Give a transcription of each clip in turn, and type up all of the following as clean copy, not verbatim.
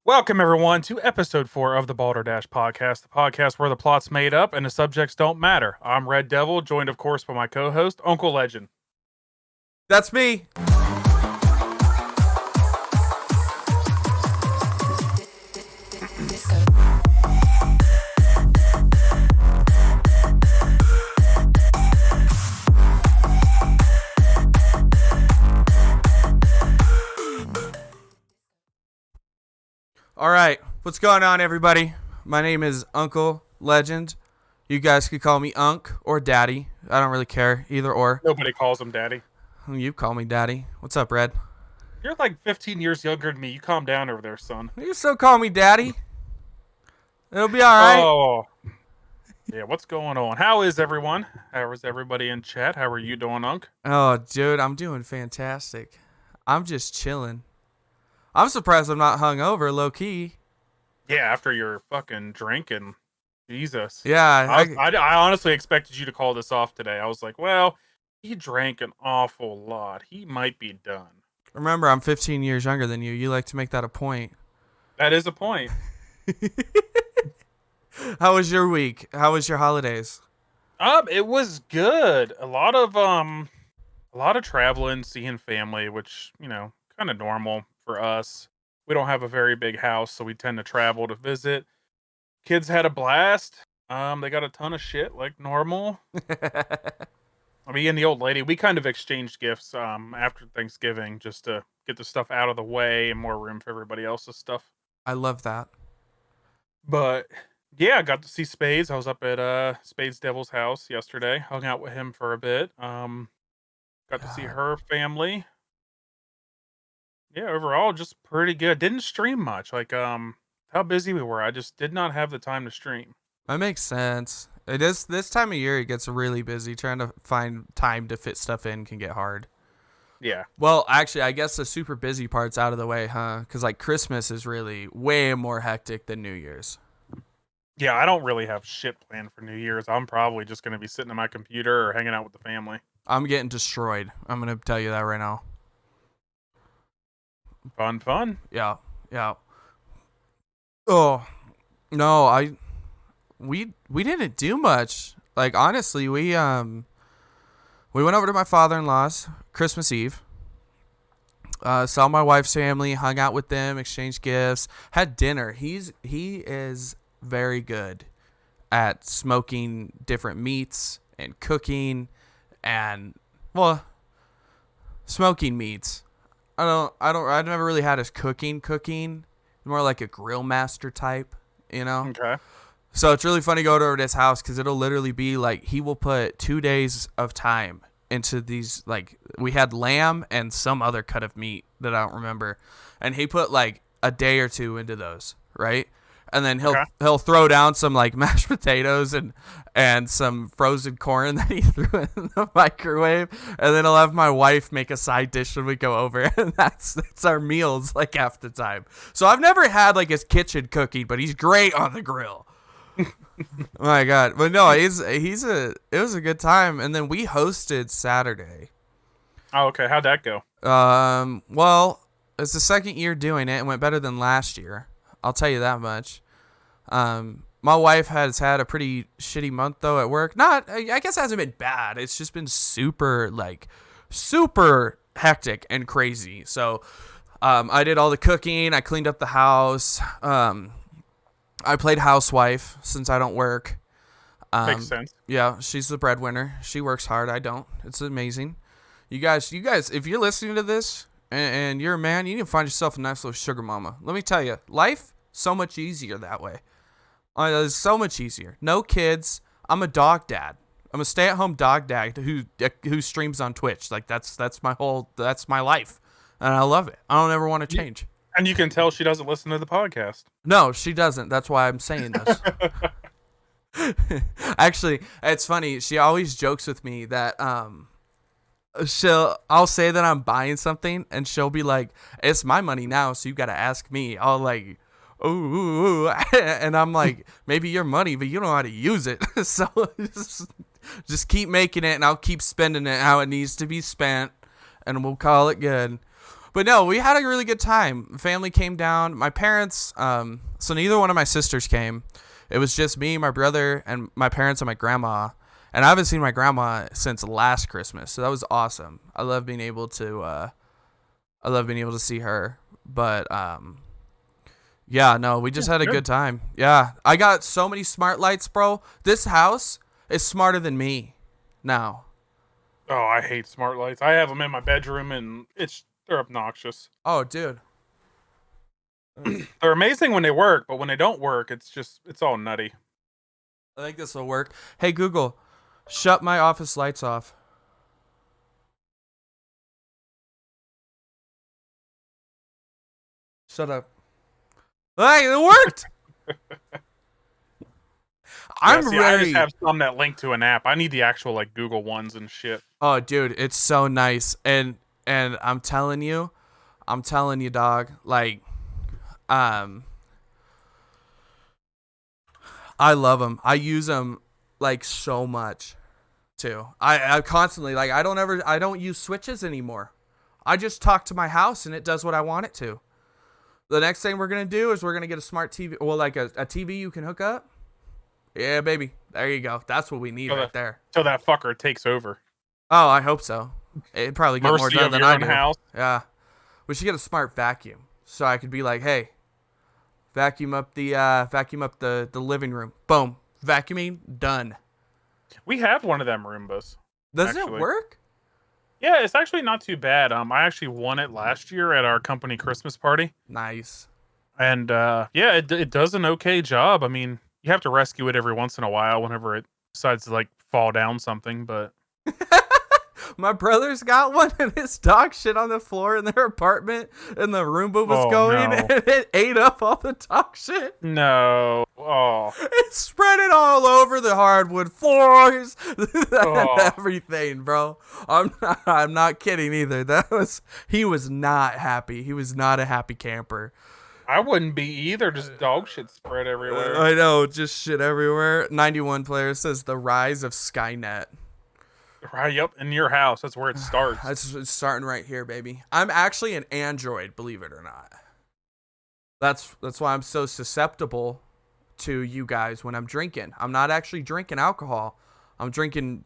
Welcome, everyone, to episode 4 of the Balderdash podcast, the podcast where the plot's made up and the subjects don't matter. I'm Red Devil, joined, of course, by my co host, Uncle Legend. That's me. All right, what's going on, everybody? My name is Uncle Legend. You guys could call me Unc or Daddy. I don't really care, either or. Nobody calls him Daddy. You call me Daddy. What's up, Red? You're like 15 years younger than me. You calm down over there, son. You still call me Daddy. It'll be all right. Oh, yeah, what's going on? How is everyone? How is everybody in chat? How are you doing, Unc? Oh, dude, I'm doing fantastic. I'm just chilling. I'm surprised I'm not hungover, low key. Yeah, after your fucking drinking. Jesus. Yeah. I honestly expected you to call this off today. I was like, well, he drank an awful lot. He might be done. Remember, I'm 15 years younger than you. You like to make that a point. That is a point. How was your week? How was your holidays? It was good. A lot of traveling, seeing family, which, kind of normal for us. We don't have a very big house, so we tend to travel to visit. Kids had a blast. They got a ton of shit like normal. Me and the old lady, we kind of exchanged gifts after Thanksgiving just to get the stuff out of the way and more room for everybody else's stuff. I love that. But yeah, I got to see Spades. I was up at Spades Devil's house yesterday. Hung out with him for a bit. Got to see her family. Yeah, overall just pretty good. Didn't stream much. Like how busy we were. I just did not have the time to stream. That makes sense. It is this time of year. It gets really busy. Trying to find time to fit stuff in can get hard. Yeah. Well, actually, I guess the super busy part's out of the way, huh? Because like Christmas is really way more hectic than New Year's. Yeah, I don't really have shit planned for New Year's. I'm probably just going to be sitting at my computer or hanging out with the family. I'm getting destroyed. I'm going to tell you that right now. Fun. Yeah. Oh, no, we didn't do much. Like, honestly, we went over to my father-in-law's Christmas Eve. Saw my wife's family, hung out with them, exchanged gifts, had dinner. He is very good at smoking different meats and cooking and smoking meats. I've never really had his cooking, more like a grill master type, Okay. So it's really funny going over to his house because it'll literally be like he will put 2 days of time into these. Like we had lamb and some other cut of meat that I don't remember, and he put like a day or two into those, right? And then he'll throw down some like mashed potatoes and some frozen corn that he threw in the microwave, and then I'll have my wife make a side dish when we go over, and that's our meals like half the time. So I've never had like his kitchen cooking, but he's great on the grill. Oh my God. But no, it was a good time. And then we hosted Saturday. Oh, okay. How'd that go? Well, it's the second year doing it. It went better than last year. I'll tell you that much. My wife has had a pretty shitty month though at work. I guess it hasn't been bad. It's just been super hectic and crazy. So, I did all the cooking. I cleaned up the house. I played housewife since I don't work. Makes sense. Yeah, she's the breadwinner. She works hard. I don't. It's amazing. You guys, if you're listening to this and you're a man, you need to find yourself a nice little sugar mama. Let me tell you, life so much easier that way. It's so much easier. No kids. I'm a dog dad. I'm a stay-at-home dog dad who streams on Twitch. Like that's my life, and I love it. I don't ever want to change. And you can tell she doesn't listen to the podcast. No, she doesn't. That's why I'm saying this. Actually, it's funny. She always jokes with me that I'll say that I'm buying something, and she'll be like, "It's my money now, so you got to ask me." I'll like, ooh, and I'm like, "Maybe your money, but you don't know how to use it." So just keep making it, and I'll keep spending it how it needs to be spent, and we'll call it good. But no, we had a really good time. Family came down. My parents, so neither one of my sisters came. It was just me, my brother, and my parents and my grandma. And I haven't seen my grandma since last Christmas, so that was awesome. I love being able to see her. But yeah, no, we just had a good time. Yeah, I got so many smart lights, bro. This house is smarter than me now. Oh, I hate smart lights. I have them in my bedroom, and they're obnoxious. Oh, dude. They're amazing when they work, but when they don't work, it's all nutty. I think this will work. Hey, Google, shut my office lights off. Shut up. Hey, it worked. I just have some that link to an app. I need the actual like Google ones and shit. Oh, dude, it's so nice, and I'm telling you, dog. Like, I love them. I use them like so much, too. I constantly like. I don't use switches anymore. I just talk to my house and it does what I want it to. The next thing we're gonna do is we're gonna get a smart TV, well, like a TV you can hook up. Yeah, baby. There you go. That's what we need right there. So that fucker takes over. Oh, I hope so. It'd probably get more done than I do. House. Yeah. We should get a smart vacuum so I could be like, hey, vacuum up the living room. Boom. Vacuuming done. We have one of them Roombas. Does it work? Yeah, it's actually not too bad. I actually won it last year at our company Christmas party. Nice. And yeah, it does an okay job. I mean, you have to rescue it every once in a while whenever it decides to like fall down something, but my brother's got one and his dog shit on the floor in their apartment and the Roomba was going and it ate up all the dog shit. No. Oh. It spread it all over the hardwood floors and everything, bro. I'm not kidding either. He was not happy. He was not a happy camper. I wouldn't be either. Just dog shit spread everywhere. I know, just shit everywhere. 91 player says the rise of Skynet. Right, yep, in your house. That's where it starts. It's starting right here, baby. I'm actually an Android, believe it or not. That's why I'm so susceptible to you guys when I'm drinking. I'm not actually drinking alcohol. I'm drinking,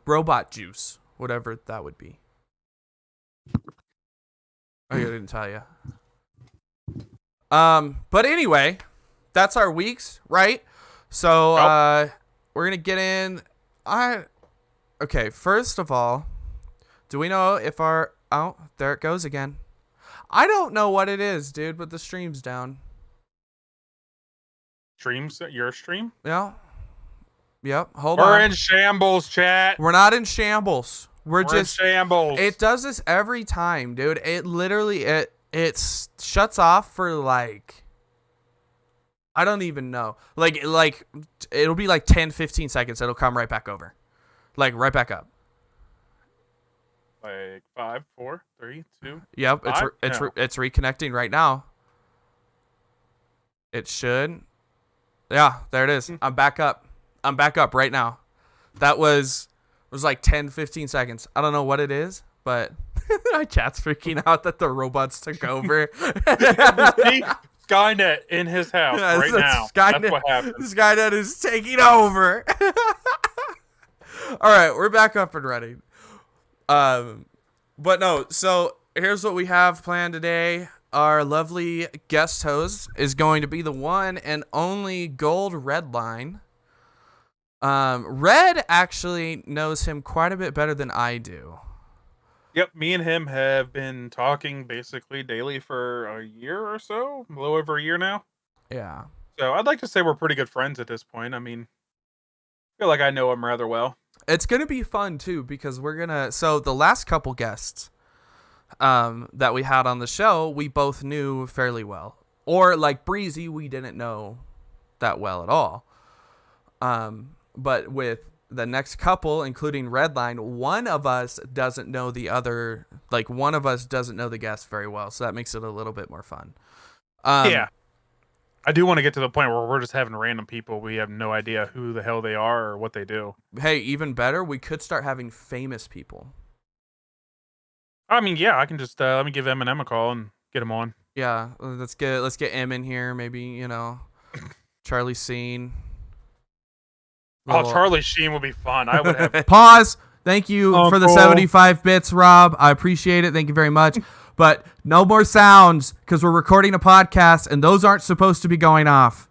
robot juice, whatever that would be. I didn't tell you. But anyway, that's our weeks, right? So we're gonna get in. Okay, first of all, do we know if there it goes again. I don't know what it is, dude, but the stream's down. Streams? Your stream? Yeah. Yep. Hold on. We're in shambles, chat. We're not in shambles. We're just in shambles. It does this every time, dude. It literally it shuts off for like I don't even know. Like it'll be like 10, 15 seconds. It'll come right back over. Like right back up. Like 5, 4, 3, 2. Yep, 5? it's reconnecting right now. It should. Yeah, there it is. I'm back up. I'm back up right now. That was like 10, 15 seconds. I don't know what it is, but my chat's freaking out that the robots took over. Skynet in his house right now. That's what happened. Skynet is taking over. All right, we're back up and running. But no, so here's what we have planned today. Our lovely guest host is going to be the one and only Gold Redline. Red actually knows him quite a bit better than I do. Yep, me and him have been talking basically daily for a year or so, a little over a year now. Yeah. So I'd like to say we're pretty good friends at this point. I mean, I feel like I know him rather well. It's going to be fun, too, because so the last couple guests that we had on the show, we both knew fairly well. Or like Breezy, we didn't know that well at all. But with the next couple, including Redline, one of us doesn't know the other, like one of us doesn't know the guest very well. So that makes it a little bit more fun. Yeah. I do want to get to the point where we're just having random people. We have no idea who the hell they are or what they do. Hey, even better, we could start having famous people. I mean, yeah, I can just let me give Eminem a call and get him on. Yeah, let's get M in here. Maybe Charlie Scene. Oh, Little Charlie Sheen would be fun. I would have pause. Thank you for the Uncle. 75 bits, Rob. I appreciate it. Thank you very much. But no more sounds because we're recording a podcast and those aren't supposed to be going off.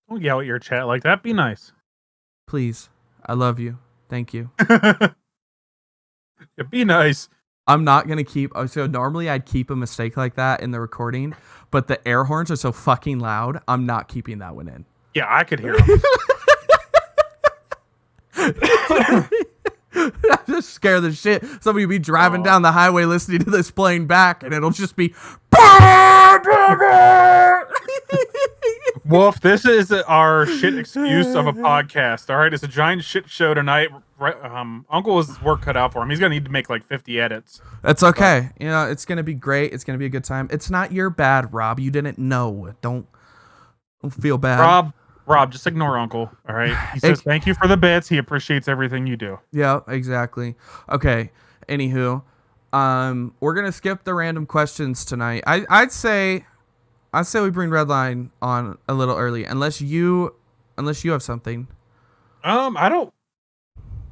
Don't yell at your chat like that. Be nice. Please. I love you. Thank you. Yeah, be nice. I'm not going to keep. So normally I'd keep a mistake like that in the recording, but the air horns are so fucking loud. I'm not keeping that one in. Yeah, I could hear him. Just scare the shit. Somebody will be driving down the highway listening to this playing back, and it'll just be. Wolf, this is our shit excuse of a podcast. All right, it's a giant shit show tonight. Uncle has work cut out for him. He's gonna need to make like 50 edits. That's okay. It's gonna be great. It's gonna be a good time. It's not your bad, Rob. You didn't know. Don't feel bad. Rob, just ignore Uncle. All right. He says thank you for the bits. He appreciates everything you do. Yeah, exactly. Okay. Anywho, we're gonna skip the random questions tonight. I'd say we bring Redline on a little early, unless you have something. I don't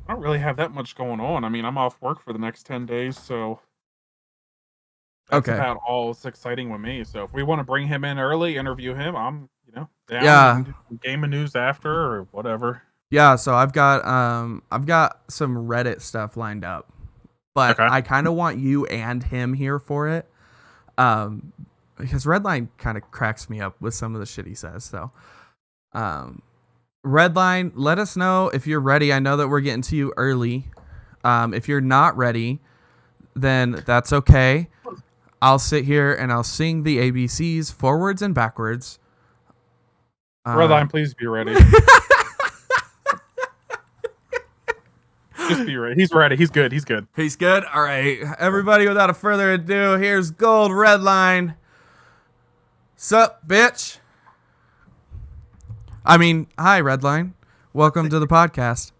really have that much going on. I mean, I'm off work for the next 10 days, so that's about all that's exciting with me. So if we want to bring him in early, interview him, I'm down. Yeah. We can do game of news after or whatever. Yeah, so I've got some Reddit stuff lined up. But I kind of want you and him here for it. Because Redline kind of cracks me up with some of the shit he says. So, Redline, let us know if you're ready. I know that we're getting to you early. If you're not ready, then that's okay. I'll sit here and I'll sing the ABCs forwards and backwards. Redline, please be ready. Just be ready. He's ready. He's good. He's good. He's good? All right. Everybody, without a further ado, here's Gold Redline. Sup, bitch? I mean, hi, Redline. Welcome to the podcast.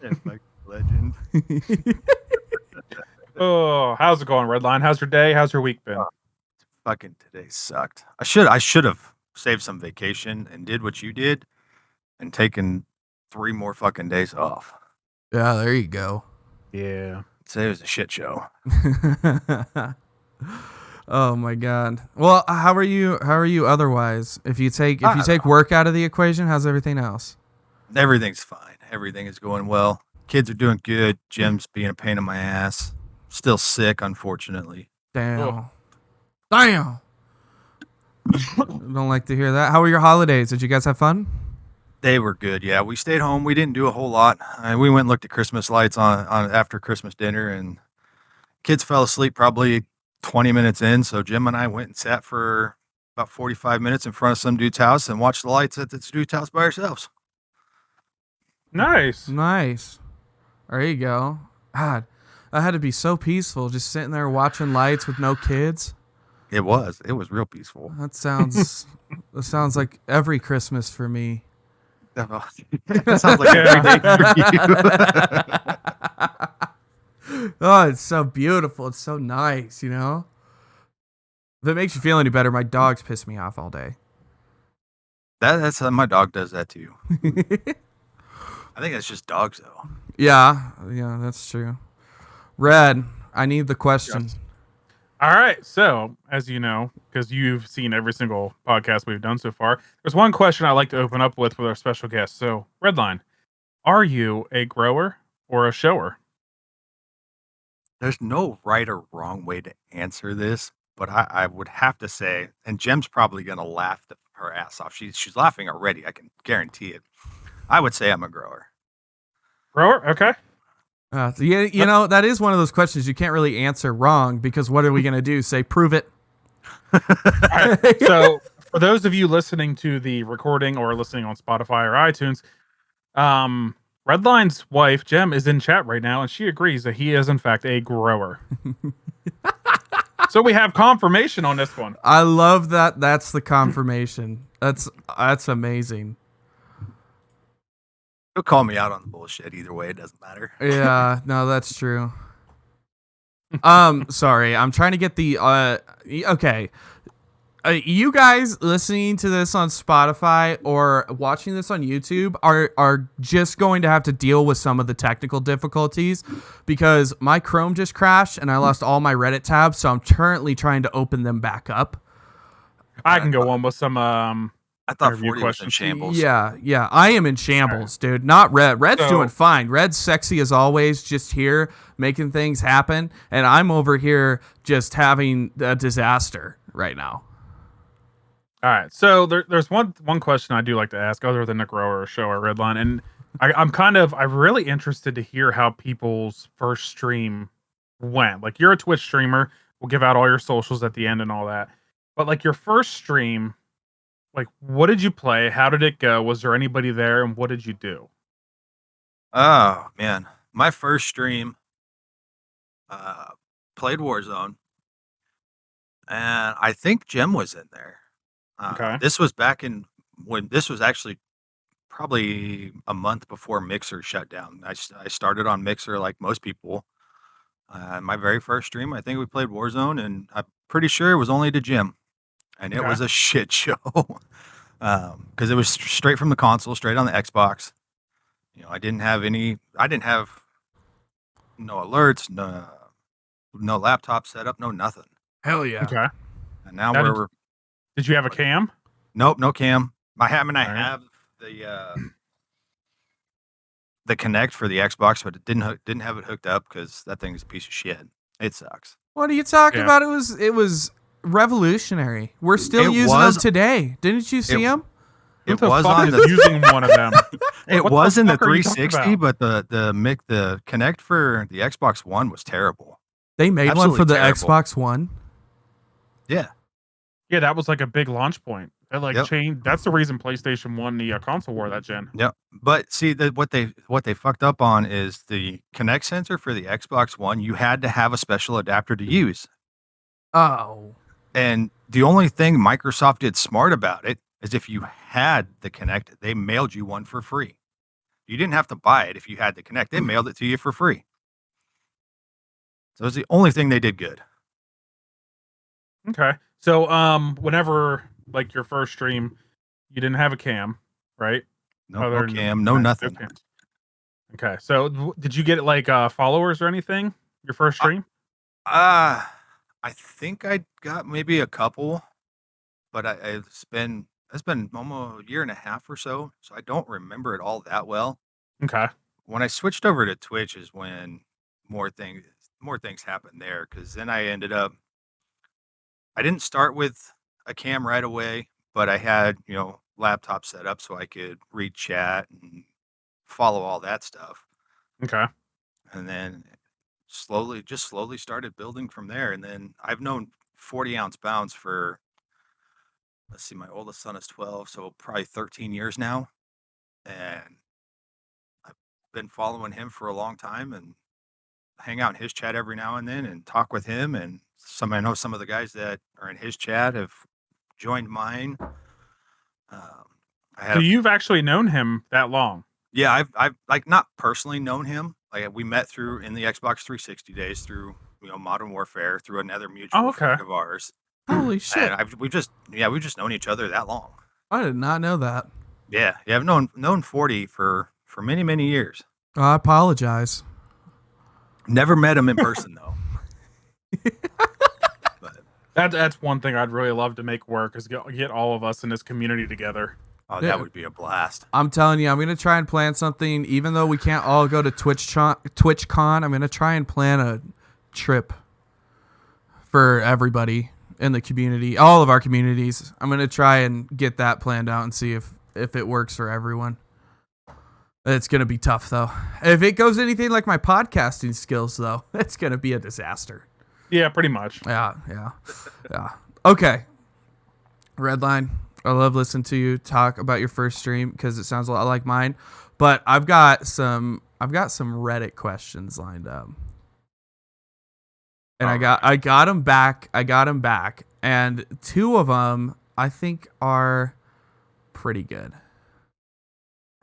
It's like legend. Oh, how's it going, Redline? How's your day? How's your week been? Fucking today sucked. I should have saved some vacation and did what you did and taken 3 more fucking days off. Yeah, there you go. Yeah. Today was a shit show. Oh my god. Well, how are you otherwise? If you take work out of the equation, how's everything else? Everything's fine. Everything is going well. Kids are doing good. Jim's being a pain in my ass. Still sick, unfortunately. Damn. Oh. Damn. Don't like to hear that. How were your holidays? Did you guys have fun? They were good. Yeah, we stayed home. We didn't do a whole lot. We went and looked at Christmas lights on after Christmas dinner, and kids fell asleep probably 20 minutes in. So Jim and I went and sat for about 45 minutes in front of some dude's house and watched the lights at this dude's house by ourselves. Nice. There you go. God, that had to be so peaceful, just sitting there watching lights with no kids. It was real peaceful. That sounds like every Christmas for me. That sounds like every day for you. Oh, it's so beautiful. It's so nice, If it makes you feel any better, my dogs piss me off all day. That's my dog does that too. I think that's just dogs though. Yeah, that's true. Red, I need the question. Yes. All right. So, as you know, because you've seen every single podcast we've done so far, there's one question I like to open up with our special guest. So, Redline, are you a grower or a shower? There's no right or wrong way to answer this, but I would have to say, and Jem's probably gonna laugh her ass off. She's laughing already. I can guarantee it. I would say I'm a grower. Grower? Okay. That is one of those questions you can't really answer wrong because what are we going to do? Say, prove it. All right. So, for those of you listening to the recording or listening on Spotify or iTunes, Redline's wife, Jem, is in chat right now, and she agrees that he is, in fact, a grower. So we have confirmation on this one. I love that. That's the confirmation. That's amazing. He'll call me out on the bullshit either way. It doesn't matter. Yeah, no, that's true. Sorry, I'm trying to get the okay. You guys listening to this on Spotify or watching this on YouTube are just going to have to deal with some of the technical difficulties because my Chrome just crashed and I lost all my Reddit tabs, so I'm currently trying to open them back up. I can go on with some I thought interview 40 was in questions. shambles. Yeah, I am in shambles, dude. Not Red. Red's So- doing fine. Red's sexy as always, just here making things happen, and I'm over here just having a disaster right now. All right, so there's one question I do like to ask, other than the grower show or Redline, and I'm really interested to hear how people's first stream went. Like, you're a Twitch streamer, we'll give out all your socials at the end and all that, but like your first stream, like what did you play? How did it go? Was there anybody there, and what did you do? Oh man, my first stream, played Warzone, and I think Jim was in there. Okay. This was back in when this was actually probably a month before Mixer shut down. I started on Mixer like most people. My very first stream, I think we played Warzone, and I'm pretty sure it was only to Jim, and it Okay. was a shit show because it was straight from the console, straight on the Xbox. You know, I didn't have no alerts, no laptop setup, no nothing. Hell yeah. Okay. And now Now we're Did you have a cam? nope, no cam. I Alright. have the Connect for the Xbox, but it didn't have it hooked up because that thing's a piece of shit. It sucks. What are you talking Yeah. about? It was revolutionary. We're still It using was- them today. Didn't you see them? Who It the was fuck on is the using one of them. it What was the in the fuck are you talking 360, about? but the Connect for the Xbox One was terrible. They made one Absolutely for the terrible. Xbox One. Yeah. Yeah, that was like a big launch point. That like Yep. changed. That's the reason PlayStation won the console war that gen. Yep. But see that what they fucked up on is the Connect sensor for the Xbox One. You had to have a special adapter to use. Oh. And the only thing Microsoft did smart about it is if you had the Connect, they mailed you one for free. You didn't have to buy it if you had the Connect. They mailed it to you for free. So it was the only thing they did good. Okay. So whenever like your first stream, you didn't have a cam, right? No, Other no than- cam, no nothing. cam. Okay. So did you get like followers or anything? Your first stream? I think I got maybe a couple, but it's been almost a year and a half or so I don't remember it all that well. Okay. When I switched over to Twitch is when more things happened there, because then I didn't start with a cam right away, but I had, laptop set up so I could read chat and follow all that stuff. Okay. And then slowly started building from there. And then I've known 40-ounce bounds for, let's see, my oldest son is 12, so probably 13 years now. And I've been following him for a long time and hang out in his chat every now and then and talk with him. And I know some of the guys that are in his chat have joined mine. So you've actually known him that long? Yeah, I've like not personally known him. Like we met in the Xbox 360 days through Modern Warfare, through another mutual friend of ours. Holy shit. And we've just known each other that long. I did not know that. Yeah, I've known 40 for many years. I apologize. Never met him in person though. But That's one thing I'd really love to make work is get all of us in this community together. oh, Yeah. that would be a blast. I'm telling you, I'm going to try and plan something. Even though we can't all go to TwitchCon, I'm going to try and plan a trip for everybody in the community, all of our communities. I'm going to try and get that planned out and see if it works for everyone. It's going to be tough, though. If it goes anything like my podcasting skills, though, it's going to be a disaster. Yeah, pretty much. Yeah. Okay. Redline. I love listening to you talk about your first stream because it sounds a lot like mine. But I've got some Reddit questions lined up. And I got them back. And two of them I think are pretty good.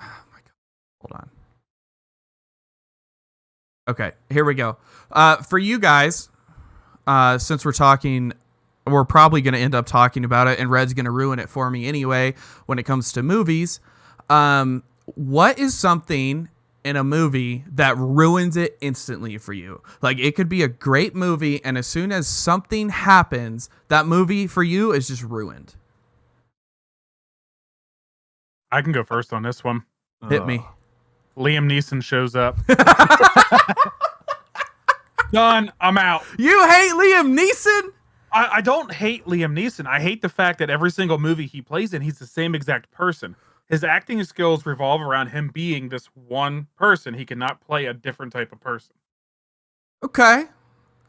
Oh my God. Hold on. Okay, here we go. For you guys, since we're probably going to end up talking about it, and Red's going to ruin it for me anyway when it comes to movies. What is something in a movie that ruins it instantly for you? Like, it could be a great movie, and as soon as something happens, that movie for you is just ruined. I can go first on this one. Hit me. Liam Neeson shows up. Done. I'm out. You hate Liam Neeson? I don't hate Liam Neeson. I hate the fact that every single movie he plays in, he's the same exact person. His acting skills revolve around him being this one person. He cannot play a different type of person. Okay.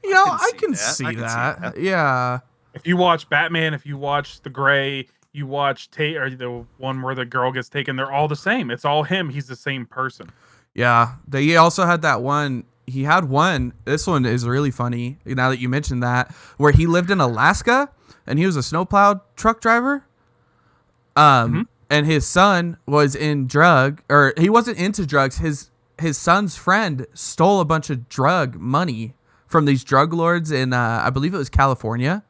You know, I can can see see that. that. Yeah. If you watch Batman, if you watch The Gray, you watch or the one where the girl gets taken, they're all the same. It's all him. He's the same person. Yeah. He also had that one. He had one. This one is really funny now that you mentioned that, where he lived in Alaska and he was a snowplow truck driver. And his son was he wasn't into drugs. His son's friend stole a bunch of drug money from these drug lords in, I believe it was California.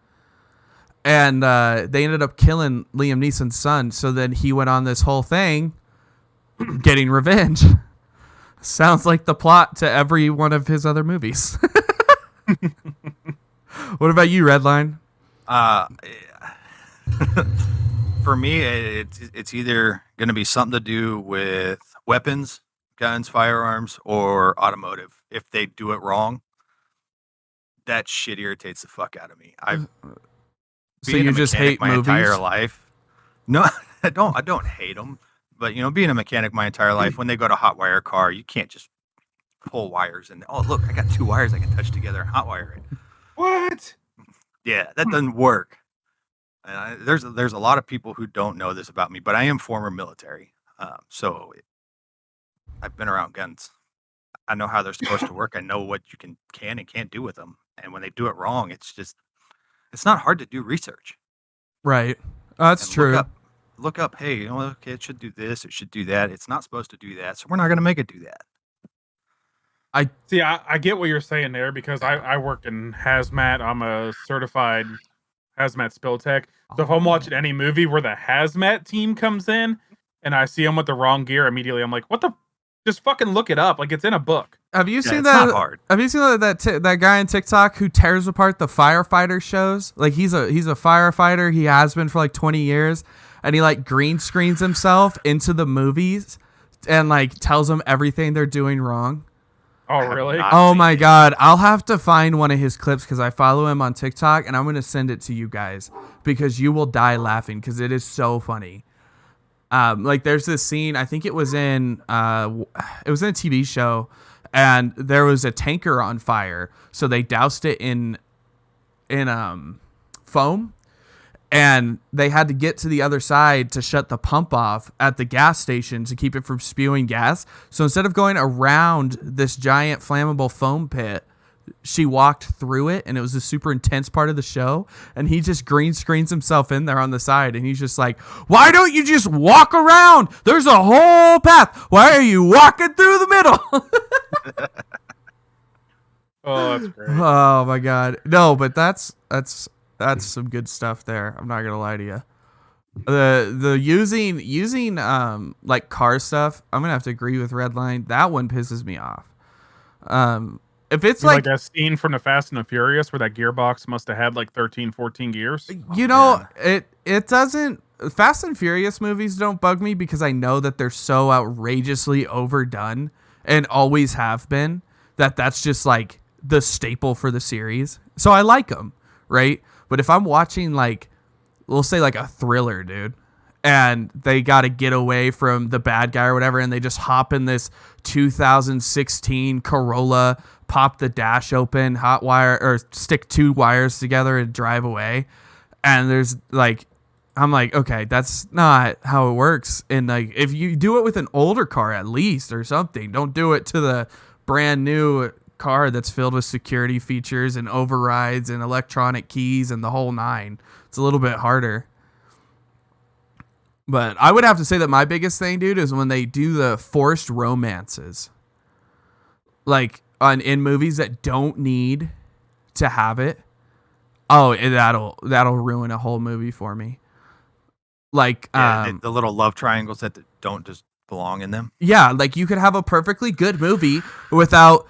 And they ended up killing Liam Neeson's son. So then he went on this whole thing getting revenge. Sounds like the plot to every one of his other movies. What about you, Redline? For me, it's either going to be something to do with weapons, guns, firearms, or automotive. If they do it wrong, that shit irritates the fuck out of me. So you just hate my movies? entire life. No, I don't hate them. But, you know, being a mechanic my entire life, when they go to hot wire a car, you can't just pull wires and, oh, look, I got two wires I can touch together and hot wire it. What? Yeah, that doesn't work. And there's a lot of people who don't know this about me, but I am former military. So I've been around guns. I know how they're supposed to work. I know what you can and can't do with them. And when they do it wrong, it's not hard to do research. Right. That's And true. Look up, hey, you know, okay, it should do this, it should do that. It's not supposed to do that, so we're not going to make it do that. I get what you're saying there because I work in hazmat. I'm a certified hazmat spill tech. So if I'm watching any movie where the hazmat team comes in and I see them with the wrong gear, immediately I'm like, what the? Just fucking look it up. Like, it's in a book. Have you seen it's that? Not hard. Have you seen that guy on TikTok who tears apart the firefighter shows? Like, he's a firefighter. He has been for like 20 years. And he like green screens himself into the movies and like tells them everything they're doing wrong. Oh, really? Oh my God. I'll have to find one of his clips because I follow him on TikTok and I'm going to send it to you guys because you will die laughing because it is so funny. Like there's this scene, I think it was in a TV show and there was a tanker on fire. So they doused it in foam. And they had to get to the other side to shut the pump off at the gas station to keep it from spewing gas. So instead of going around this giant flammable foam pit, she walked through it, and it was a super intense part of the show. And he just green screens himself in there on the side, and he's just like, why don't you just walk around? There's a whole path. Why are you walking through the middle? Oh, that's great. Oh, my God. No, but that's some good stuff there. I'm not gonna lie to you. The using like car stuff, I'm gonna have to agree with Redline. That one pisses me off. If it's like a scene from the Fast and the Furious where that gearbox must have had like 13, 14 gears. You know, it doesn't. Fast and Furious movies don't bug me because I know that they're so outrageously overdone and always have been that's just like the staple for the series. So I like them, right? But if I'm watching, like, we'll say, like, a thriller, dude, and they got to get away from the bad guy or whatever, and they just hop in this 2016 Corolla, pop the dash open, hot wire, or stick two wires together and drive away, and there's, like, I'm like, okay, that's not how it works. And, like, if you do it with an older car at least or something, don't do it to the brand new car that's filled with security features and overrides and electronic keys and the whole nine. It's a little bit harder. But I would have to say that my biggest thing, dude, is when they do the forced romances. Like in movies that don't need to have it. Oh, that'll ruin a whole movie for me. Like, Yeah, the little love triangles that don't just belong in them. yeah, like you could have a perfectly good movie without,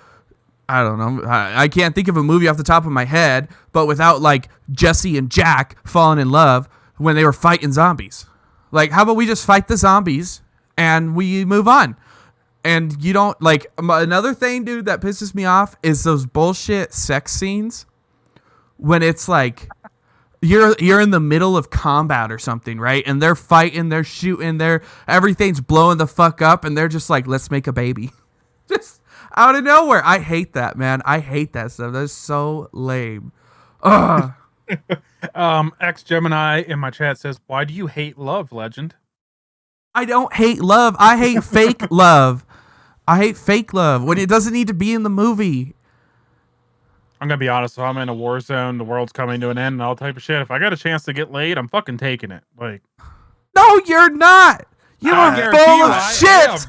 I don't know, I can't think of a movie off the top of my head, but without like Jesse and Jack falling in love when they were fighting zombies. Like, how about we just fight the zombies and we move on? And you don't, like, another thing, dude, that pisses me off is those bullshit sex scenes when it's like you're in the middle of combat or something, right? And they're fighting, they're shooting, everything's blowing the fuck up, and they're just like, let's make a baby. Just out of nowhere. I hate that, man. I hate that stuff. That's so lame. Ugh. X Gemini in my chat says, "Why do you hate love, Legend?" I don't hate love. I hate fake love. I hate fake love when it doesn't need to be in the movie. I'm gonna be honest. If I'm in a war zone, the world's coming to an end, and all type of shit. If I got a chance to get laid, I'm fucking taking it. Like, No, you're not. You I are guarantee full you of I shit.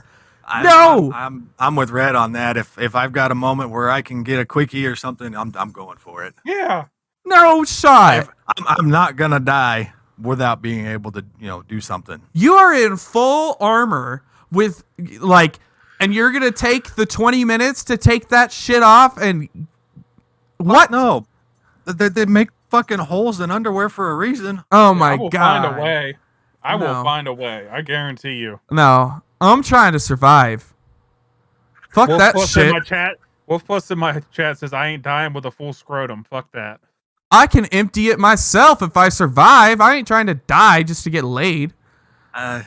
am. No. I'm with Red on that. If I've got a moment where I can get a quickie or something, I'm going for it. Yeah. No shot. I'm not gonna die without being able to, do something. You are in full armor with like, and you're gonna take the 20 minutes to take that shit off and what? No, they make fucking holes in underwear for a reason. Oh my I will god. find a way. I No. will find a way. I guarantee you. No, I'm trying to survive. Fuck Wolf that Plus shit. In my chat. Wolf Plus in my chat says, "I ain't dying with a full scrotum." Fuck that. I can empty it myself if I survive. I ain't trying to die just to get laid. I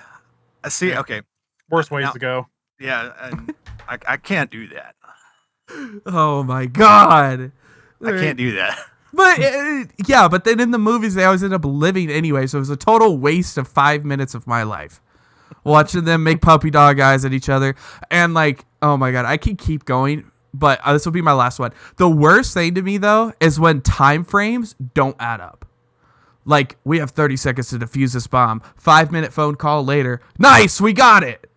see. Yeah. Okay. Worst ways Now- to go. Yeah, and I can't do that. Oh my god. I can't do that. But yeah, but then in the movies they always end up living anyway, so it was a total waste of 5 minutes of my life watching them make puppy dog eyes at each other. And like, oh my god, I can keep going, but this will be my last one. The worst thing to me though is when time frames don't add up. Like, we have 30 seconds to defuse this bomb. 5-minute phone call later. Nice, we got it.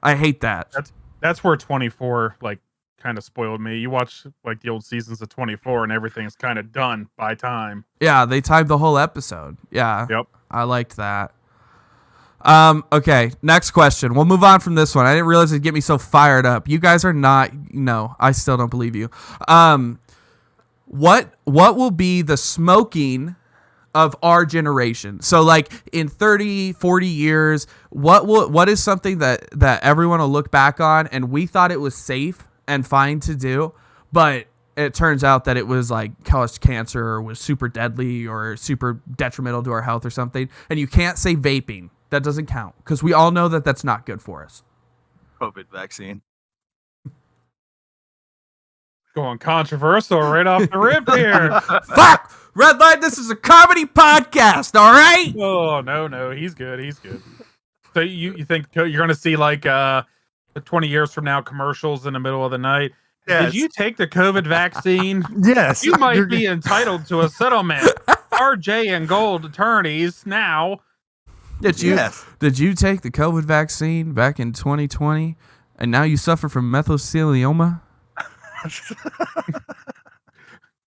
I hate that. That's where 24 like kind of spoiled me. You watch like the old seasons of 24 and everything's kind of done by time. Yeah, they timed the whole episode. Yeah. Yep. I liked that. Okay, next question. We'll move on from this one. I didn't realize it'd get me so fired up. You guys are not, no, I still don't believe you. What will be the smoking of our generation? So like in 30, 40 years, what is something that everyone will look back on and we thought it was safe and fine to do, but it turns out that it was like caused cancer or was super deadly or super detrimental to our health or something. And you can't say vaping. That doesn't count because we all know that that's not good for us. COVID vaccine. Going controversial right off the rip here. Fuck! Redline, this is a comedy podcast, all right? Oh, no. He's good. He's good. So you think you're going to see like 20 years from now commercials in the middle of the night? Yes. Did you take the COVID vaccine? Yes. You might be entitled to a settlement. RJ and Gold attorneys now. Did you take the COVID vaccine back in 2020 and now you suffer from mesothelioma?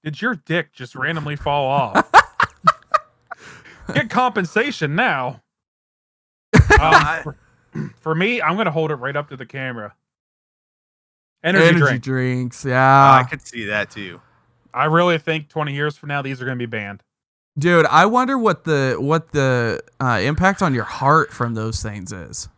Did your dick just randomly fall off? Get compensation now. For me, I'm going to hold it right up to the camera. Energy drink. drinks, I yeah. could see that too. I really think 20 years from now, these are going to be banned. Dude, I wonder what the impact on your heart from those things is.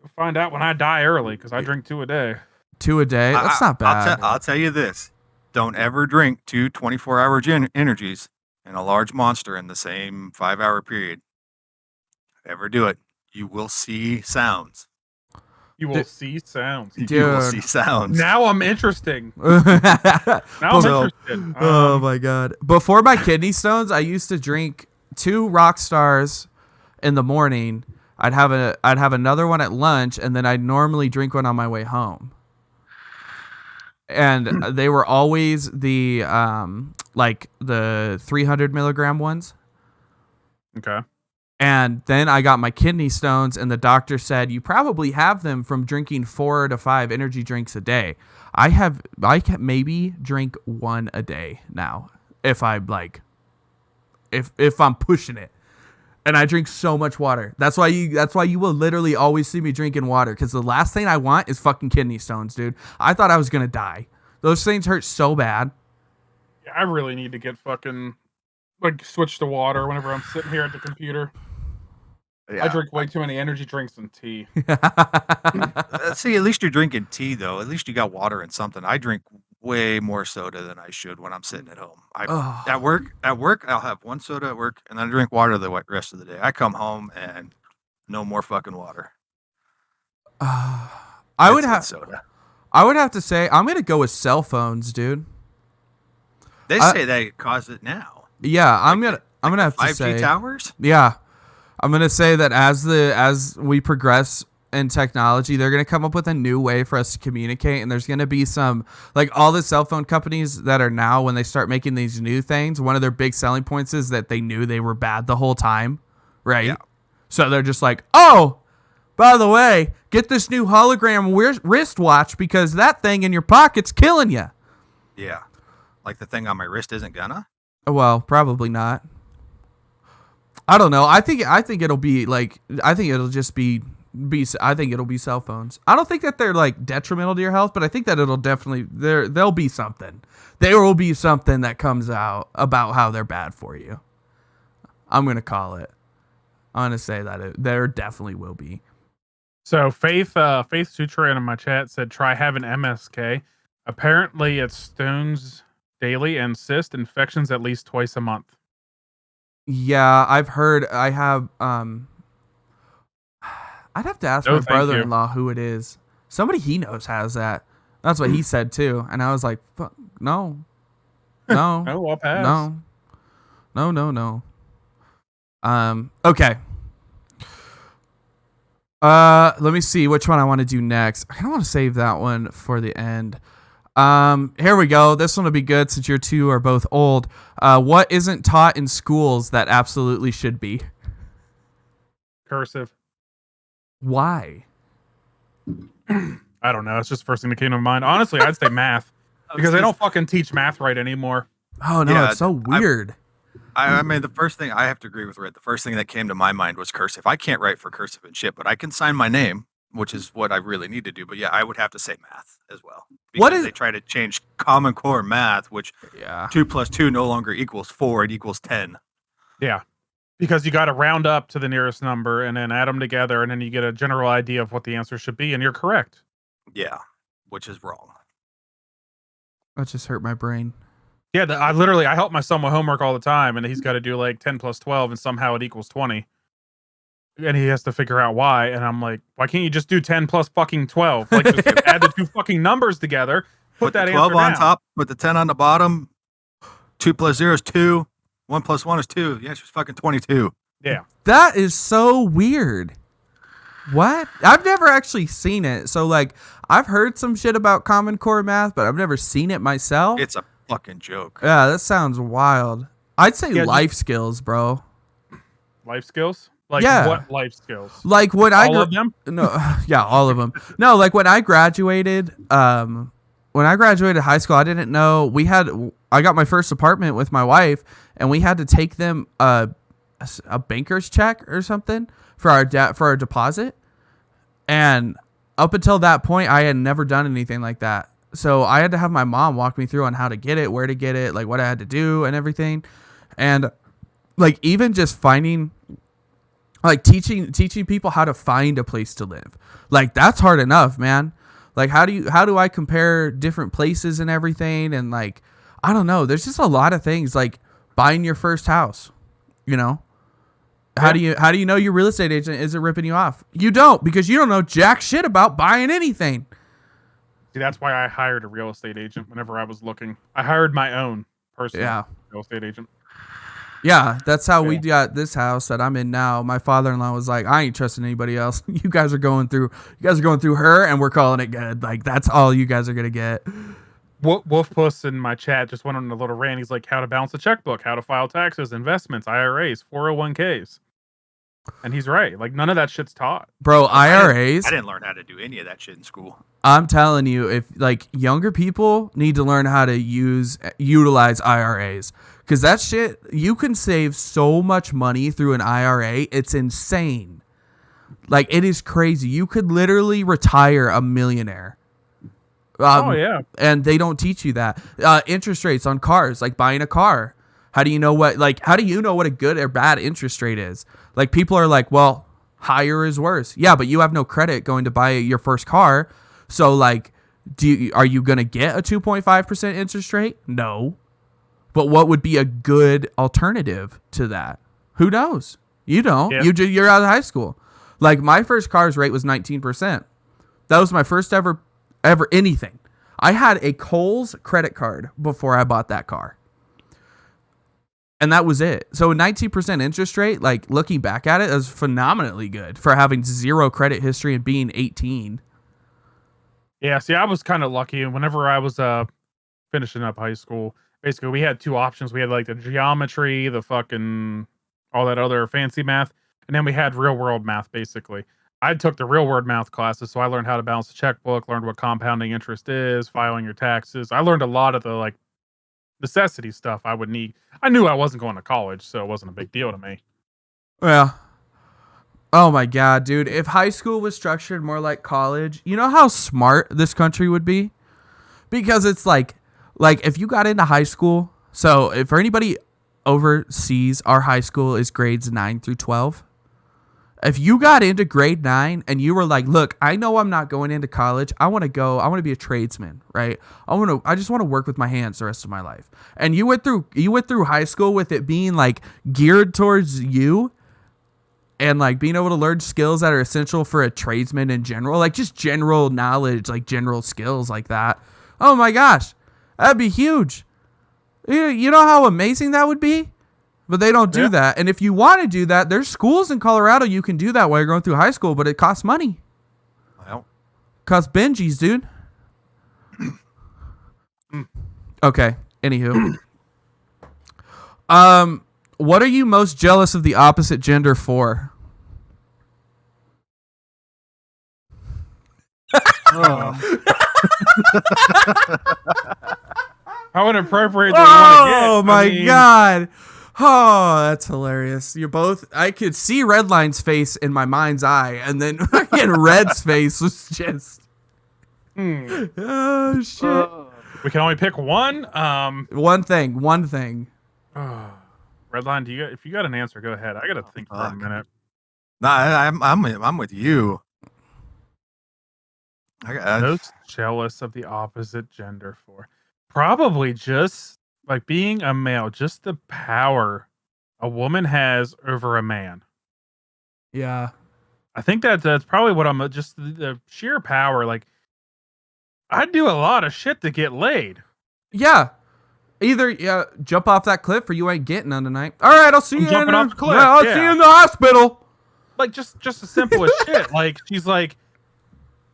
We'll find out when I die early because I drink 2 a day. 2 a day? That's not bad. I'll tell you this. Don't ever drink 2 24-hour energies and a large monster in the same 5-hour period. Ever do it, you will see sounds. You will see sounds. You will see sounds. Now I'm interested. Oh Um, my god. Before my kidney stones, I used to drink 2 rock stars in the morning. I'd have another one at lunch, and then I'd normally drink one on my way home. And they were always the like the 300 milligram ones. Okay. And then I got my kidney stones, and the doctor said, you probably have them from drinking 4 to 5 energy drinks a day. I can maybe drink 1 a day now. if I'm if I'm pushing it. And I drink so much water. That's why you will literally always see me drinking water, because the last thing I want is fucking kidney stones, dude. I thought I was gonna die. Those things hurt so bad. Yeah, I really need to get fucking switch to water whenever I'm sitting here at the computer. Yeah. I drink way too many energy drinks and tea. See, at least you're drinking tea, though. At least you got water and something. I drink way more soda than I should when I'm sitting at home. At work, I'll have one soda at work, and then I drink water the rest of the day. I come home and no more fucking water. I would have to say I'm gonna go with cell phones, dude. They say they cause it now. Yeah, I'm gonna have to say 5G towers. Yeah, I'm gonna say that as we progress in technology, they're gonna come up with a new way for us to communicate, and there's gonna be some, like, all the cell phone companies that are now, when they start making these new things, one of their big selling points is that they knew they were bad the whole time, right? Yeah. So they're just like, oh, by the way, get this new hologram wristwatch because that thing in your pocket's killing you. Yeah, like the thing on my wrist isn't gonna. Well, probably not. I don't know. I think it'll be like, I think it'll just be I think it'll be cell phones. I don't think that they're like detrimental to your health, but I think that it'll definitely there'll be something. There will be something that comes out about how they're bad for you. I'm gonna call it. I'm gonna say that there definitely will be. So Faith Sutra in my chat said try having MSK. Apparently it stones daily and cyst infections at least twice a month. Yeah, I've heard. I have. I'd have to ask my brother-in-law who it is. Somebody he knows has that. That's what he said too, and I was like, no, no, no, I'll pass. No. Okay. Let me see which one I want to do next. I kind of want to save that one for the end. Here we go. This one will be good since you two are both old. What isn't taught in schools that absolutely should be? Cursive. Why? I don't know. It's just the first thing that came to mind. Honestly, I'd say math. Because they don't fucking teach math right anymore. Oh, no, yeah, it's so weird. I mean, the first thing, I have to agree with Red. The first thing that came to my mind was cursive. I can't write for cursive and shit, but I can sign my name, which is what I really need to do. But yeah, I would have to say math as well. Because they try to change Common Core math, which 2 plus 2 no longer equals 4, it equals 10. Yeah. Because you got to round up to the nearest number and then add them together, and then you get a general idea of what the answer should be, and you're correct. Yeah, which is wrong. That just hurt my brain. Yeah, I help my son with homework all the time, and he's got to do like 10 plus 12, and somehow it equals 20. And he has to figure out why, and I'm like, why can't you just do 10 plus fucking 12? Like, just add the two fucking numbers together, put that the 12 answer on down. top, put the 10 on the bottom, 2 plus 0 is 2. 1 plus 1 is 2. The answer's fucking 22. Yeah. That is so weird. What? I've never actually seen it. So, like, I've heard some shit about Common Core math, but I've never seen it myself. It's a fucking joke. Yeah, that sounds wild. I'd say life skills, bro. Life skills? Like, what life skills? Like, when all of them? No, yeah, all of them. No, like, when I graduated, high school, I didn't know I got my first apartment with my wife, and we had to take them a banker's check or something for our deposit. And up until that point, I had never done anything like that. So I had to have my mom walk me through on how to get it, where to get it, like what I had to do and everything. And like even just finding, like teaching people how to find a place to live. Like that's hard enough, man. Like how do I compare different places and everything? And like, I don't know. There's just a lot of things like buying your first house, you know? How do you know your real estate agent isn't ripping you off? You don't, because you don't know jack shit about buying anything. See, that's why I hired a real estate agent whenever I was looking. I hired my own personal real estate agent. Yeah, that's how we got this house that I'm in now. My father-in-law was like, I ain't trusting anybody else. You guys are going through her, and we're calling it good. Like, that's all you guys are going to get. Wolf Puss in my chat just went on a little rant. He's like, how to balance a checkbook, how to file taxes, investments, IRAs, 401ks. And he's right. Like, none of that shit's taught. Bro, IRAs? I didn't learn how to do any of that shit in school. I'm telling you, if like younger people need to learn how to utilize IRAs, Because that shit, you can save so much money through an IRA. It's insane. Like, it is crazy. You could literally retire a millionaire. Oh, yeah. And they don't teach you that. Interest rates on cars, like buying a car. How do you know what a good or bad interest rate is? Like, people are like, well, higher is worse. Yeah, but you have no credit going to buy your first car. So, like, are you going to get a 2.5% interest rate? No. But what would be a good alternative to that? Who knows? You don't. Yeah. You're out of high school. Like, my first car's rate was 19%. That was my first ever anything. I had a Kohl's credit card before I bought that car. And that was it. So a 19% interest rate, like, looking back at it, is phenomenally good for having zero credit history and being 18. Yeah, see, I was kind of lucky. Whenever I was finishing up high school, basically we had two options. We had like the geometry, the fucking all that other fancy math, and then we had real world math. Basically, I took the real world math classes, so I learned how to balance a checkbook, learned what compounding interest is, filing your taxes. I learned a lot of the like necessity stuff I would need. I knew I wasn't going to college, so it wasn't a big deal to me. Yeah. Oh my God, dude. If high school was structured more like college, you know how smart this country would be? Because it's like if you got into high school, so if for anybody overseas, our high school is grades 9 through 12. If you got into grade 9 and you were like, look, I know I'm not going into college. I want to be a tradesman, right? I just want to work with my hands the rest of my life. And you went through high school with it being like geared towards you and like being able to learn skills that are essential for a tradesman in general, like just general knowledge, like general skills like that. Oh my gosh, that'd be huge. You know how amazing that would be? But they don't do that. And if you want to do that, there's schools in Colorado you can do that while you're going through high school, but it costs money. Well, Costs Benjis, dude. Okay. Anywho. What are you most jealous of the opposite gender for? How inappropriate do you want to get? Oh my God. Oh, that's hilarious. I could see Redline's face in my mind's eye, and then Red's face was just oh shit. We can only pick one. One thing. Redline, if you got an answer, go ahead. I gotta think for a minute. Nah, I'm with you. Most jealous of the opposite gender for probably just like being a male, just the power a woman has over a man. Yeah. I think that's probably what I'm just the sheer power. Like, I'd do a lot of shit to get laid. Yeah. Either jump off that cliff or you ain't getting none tonight. All right, I'll see you jumping off the cliff. Yeah, I'll see you in the hospital. Like just as simple as shit. Like she's like,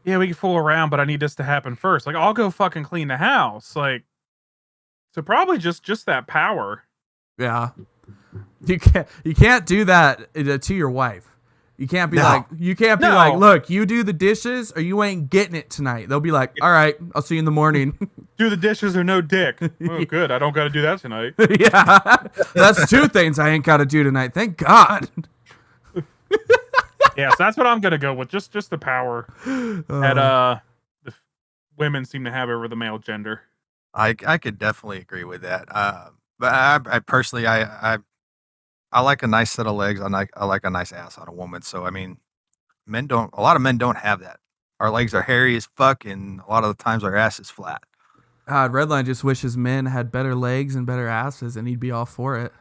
yeah, we can fool around, but I need this to happen first. Like I'll go fucking clean the house. Like, so probably just that power. Yeah. You can't do that to your wife. You can't be like, look, you do the dishes or you ain't getting it tonight. They'll be like, all right, I'll see you in the morning. Do the dishes or no dick. Oh, good. I don't got to do that tonight. Yeah. That's two things I ain't got to do tonight. Thank God. Yeah, so that's what I'm going to go with. Just the power that the women seem to have over the male gender. I could definitely agree with that. But I personally, I like a nice set of legs. I like a nice ass on a woman. So, I mean, a lot of men don't have that. Our legs are hairy as fuck, and a lot of the times our ass is flat. Redline just wishes men had better legs and better asses, and he'd be all for it.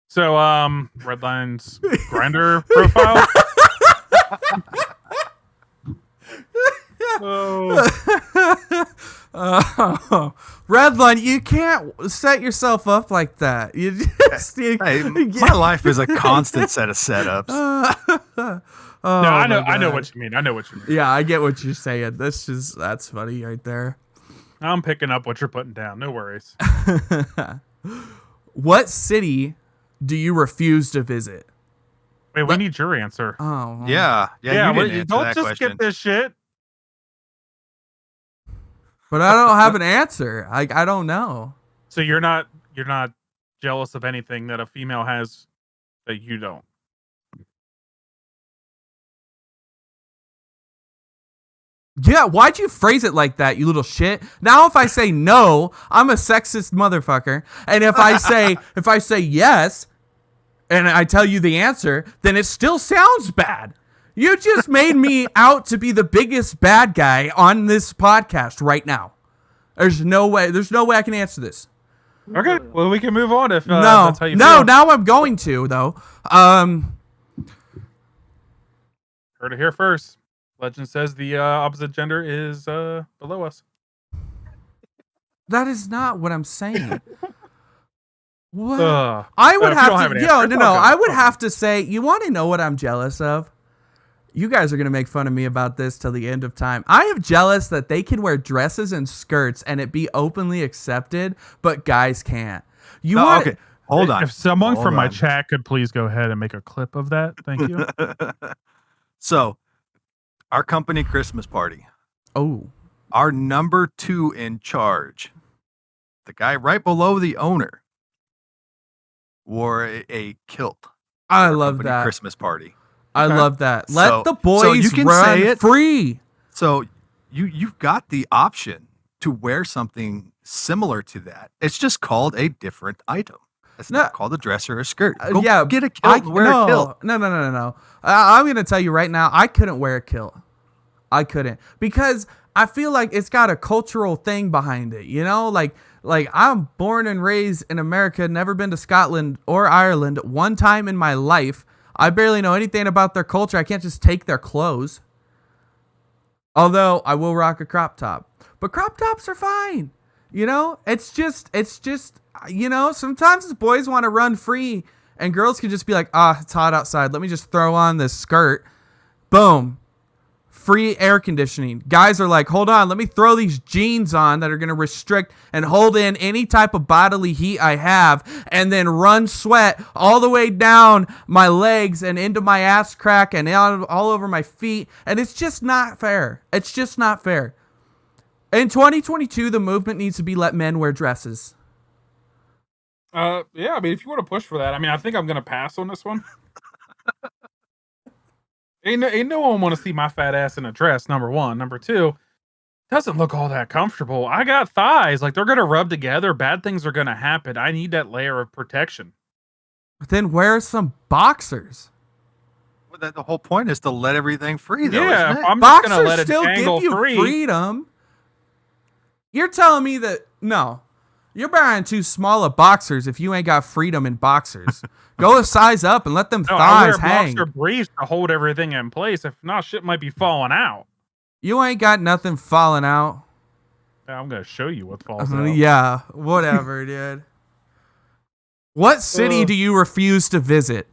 So, Redline's Grindr profile. Redline, you can't set yourself up like that. You just, my life is a constant set of setups. No, I know what you mean. Yeah, I get what you're saying. That's funny right there. I'm picking up what you're putting down. No worries. What city do you refuse to visit? Wait, we need your answer. Oh, yeah. Don't just question. skip this shit. But I don't have an answer. I don't know. So you're not jealous of anything that a female has that you don't. Yeah, why'd you phrase it like that, you little shit? Now if I say no, I'm a sexist motherfucker. And if I say yes and I tell you the answer, then it still sounds bad. You just made me out to be the biggest bad guy on this podcast right now. There's no way I can answer this. Okay, well we can move on if No, that's how you no, feel. now I'm going to though. Heard it here first. Legend says the opposite gender is below us. That is not what I'm saying. What? I would have to. Yo, no. I would Okay. have to say. You want to know what I'm jealous of? You guys are gonna make fun of me about this till the end of time. I am jealous that they can wear dresses and skirts and it be openly accepted, but guys can't. You No, want? okay, hold on. If someone Hold from my on. chat could please go ahead and make a clip of that, thank you. So, our company Christmas party, Oh, our number 2 in charge, the guy right below the owner, wore a kilt. I at our love company that. Christmas party. I Okay. love that. So- Let the boys so you can run say it. free. So you've got the option to wear something similar to that. It's just called a different item. It's No. not called a dress or a skirt. Go Yeah, get a kilt and wear a kilt. No. I'm gonna tell you right now, I couldn't wear a kilt. I couldn't because I feel like it's got a cultural thing behind it. You know, like I'm born and raised in America, never been to Scotland or Ireland one time in my life. I barely know anything about their culture. I can't just take their clothes. Although I will rock a crop top, but crop tops are fine. You know, it's just, you know, sometimes the boys want to run free and girls can just be like, it's hot outside. Let me just throw on this skirt. Boom. Free air conditioning. Guys are like, hold on, let me throw these jeans on that are going to restrict and hold in any type of bodily heat I have and then run sweat all the way down my legs and into my ass crack and all over my feet. And it's just not fair. It's just not fair. In 2022, the movement needs to be let men wear dresses. Yeah, I mean, if you want to push for that, I mean, I think I'm gonna pass on this one. Ain't no one want to see my fat ass in a dress. Number one, number two, doesn't look all that comfortable. I got thighs, like they're gonna rub together. Bad things are gonna happen. I need that layer of protection. Then wear some boxers. Well, the whole point is to let everything free, though, Yeah, isn't if it? I'm just gonna Boxers let it still dangle give you free. freedom. You're telling me that no, you're buying too small of boxers if you ain't got freedom in boxers. Go a size up and let them No, I wear thighs hang. boxer briefs to hold everything in place. If not, shit might be falling out. You ain't got nothing falling out. Yeah, I'm gonna show you what falls out. Yeah, whatever, dude. What city do you refuse to visit?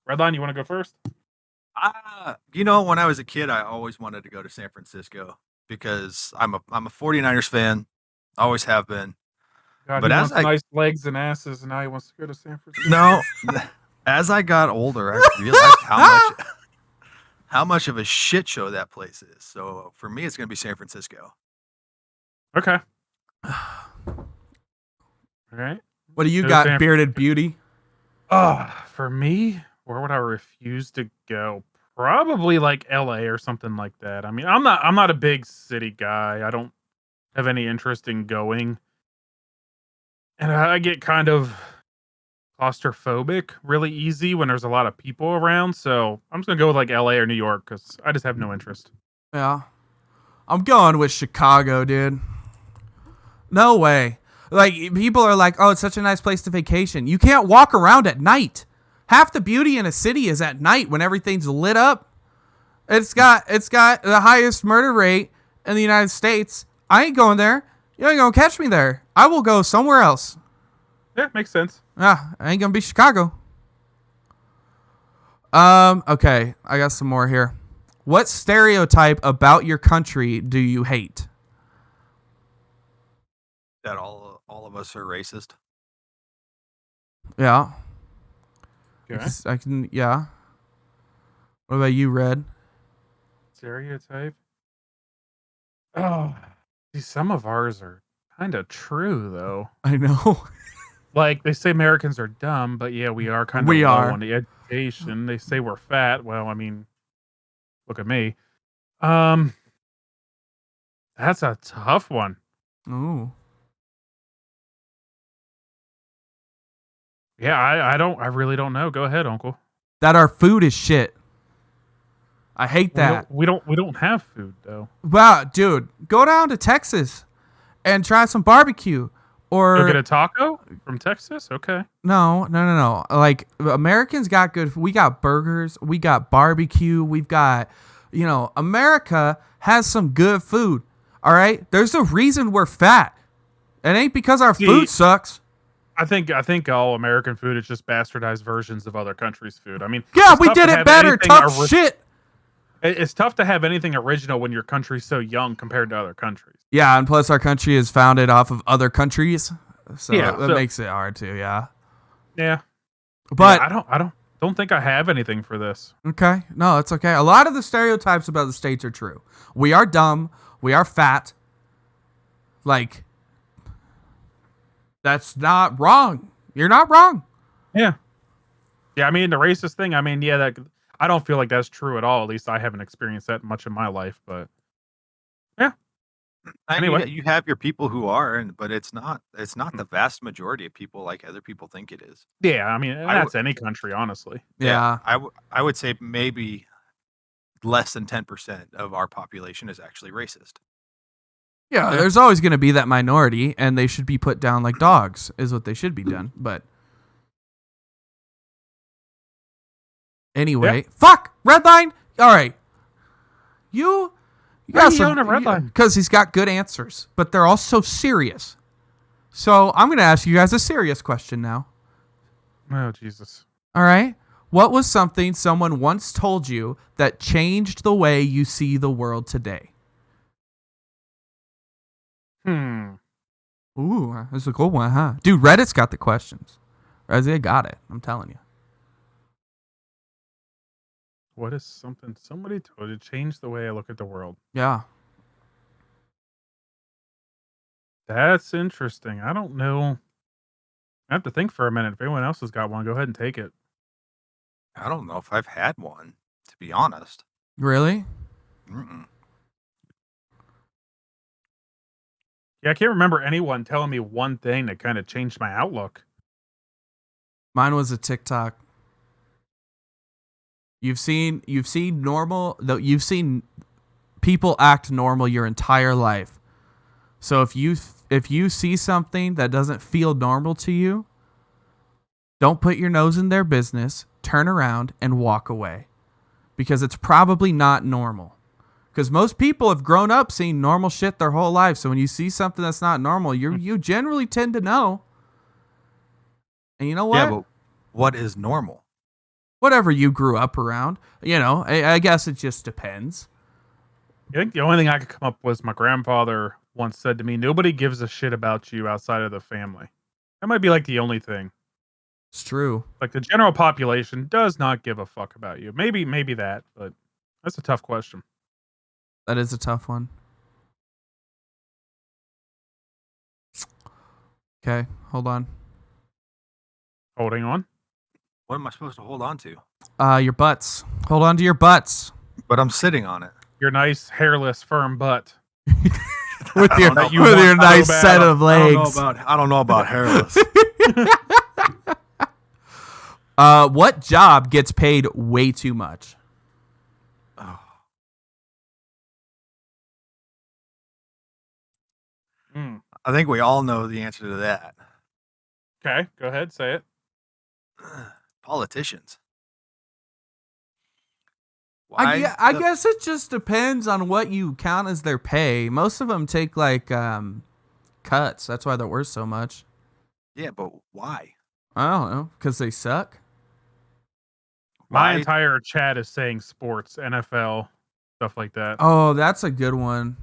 Redline, you want to go first? You know, when I was a kid, I always wanted to go to San Francisco because I'm a 49ers fan. Always have been. God, But he as wants nice legs and asses, and now he wants to go to San Francisco. No, as I got older, I realized how much of a shit show that place is. So for me, it's going to be San Francisco. Okay. All right. What do you Go got, San bearded beauty? For me, where would I refuse to go? Probably like LA or something like that. I mean, I'm not a big city guy. I don't have any interest in going. And I get kind of claustrophobic really easy when there's a lot of people around. So I'm just gonna go with like LA or New York because I just have no interest. Yeah. I'm going with Chicago, dude. No way. Like, people are like, oh, it's such a nice place to vacation. You can't walk around at night. Half the beauty in a city is at night when everything's lit up. It's got the highest murder rate in the United States. I ain't going there. You ain't gonna catch me there. I will go somewhere else. Yeah, makes sense. I ain't gonna be Chicago. Okay, I got some more here. What stereotype about your country do you hate? That all of us are racist. Yeah. Okay. I can, yeah. What about you, Red? stereotype. Oh, see, some of ours are kind of true though. I know. Like they say Americans are dumb, but yeah, we are kind of We low are. on the education. They say we're fat. Well, I mean, look at me. Um, that's a tough one. Ooh. Yeah, I really don't know. Go ahead, Uncle. That our food is shit. I hate that. We don't have food though. Wow, dude, go down to Texas and try some barbecue. Go get Or a taco from Texas. Okay. no. Like Americans got good. We got burgers. We got barbecue. We've got, America has some good food. All right. There's a reason we're fat. It ain't because our food sucks. I think all American food is just bastardized versions of other countries' food. I mean, Yeah, it's we tough did to it have better. anything Tough shit. It's tough to have anything original when your country's so young compared to other countries. Yeah, and plus our country is founded off of other countries, so Yeah, that makes it hard too. Yeah. Yeah, But yeah, I don't think I have anything for this. okay, no, it's okay. A lot of the stereotypes about the States are true. We are dumb. We are fat. Like, that's not wrong. You're not wrong. Yeah, yeah. I mean, the racist thing. I mean, yeah, that I don't feel like that's true at all. At least I haven't experienced that much in my life. But yeah. Anyway. You have your people who are, but it's not the vast majority of people like other people think it is. Yeah, I mean, I that's any country, honestly. Yeah. I would say maybe less than 10% of our population is actually racist. Yeah, there's always going to be that minority, and they should be put down like dogs, is what they should be done. But anyway, fuck Redline. All right, you Why are you yelling at Redline? because he's got good answers, but they're also serious. So I'm going to ask you guys a serious question now. Oh Jesus! All right, what was something someone once told you that changed the way you see the world today? Ooh, that's a cool one, huh? Dude, Reddit's got the questions. They got it. I'm telling you. What is something somebody told you to change the way I look at the world? Yeah. That's interesting. I don't know. I have to think for a minute. If anyone else has got one, go ahead and take it. I don't know if I've had one, to be honest. Really? Mm-mm. Yeah, I can't remember anyone telling me one thing that kind of changed my outlook. Mine was a TikTok. You've seen normal, though. You've seen people act normal your entire life. So if you see something that doesn't feel normal to you, don't put your nose in their business. Turn around and walk away, because it's probably not normal. Because most people have grown up seeing normal shit their whole life. So when you see something that's not normal, you generally tend to know. And you know what? Yeah, but what is normal? Whatever you grew up around. I guess it just depends. I think the only thing I could come up with was my grandfather once said to me, "Nobody gives a shit about you outside of the family." That might be like the only thing. It's true. Like the general population does not give a fuck about you. Maybe that, but that's a tough question. That is a tough one. Okay, hold on. Holding on. What am I supposed to hold on to? Your butts. Hold on to your butts. But I'm sitting on it. Your nice, hairless, firm butt. with your know. nice set of legs. I don't know about hairless. What job gets paid way too much? Oh. I think we all know the answer to that. Okay, go ahead, say it. Politicians. I guess it just depends on what you count as their pay. Most of them take like cuts. That's why they're worth so much. Yeah, but why? I don't know, because they suck. My entire chat is saying sports, NFL, stuff like that. Oh, that's a good one.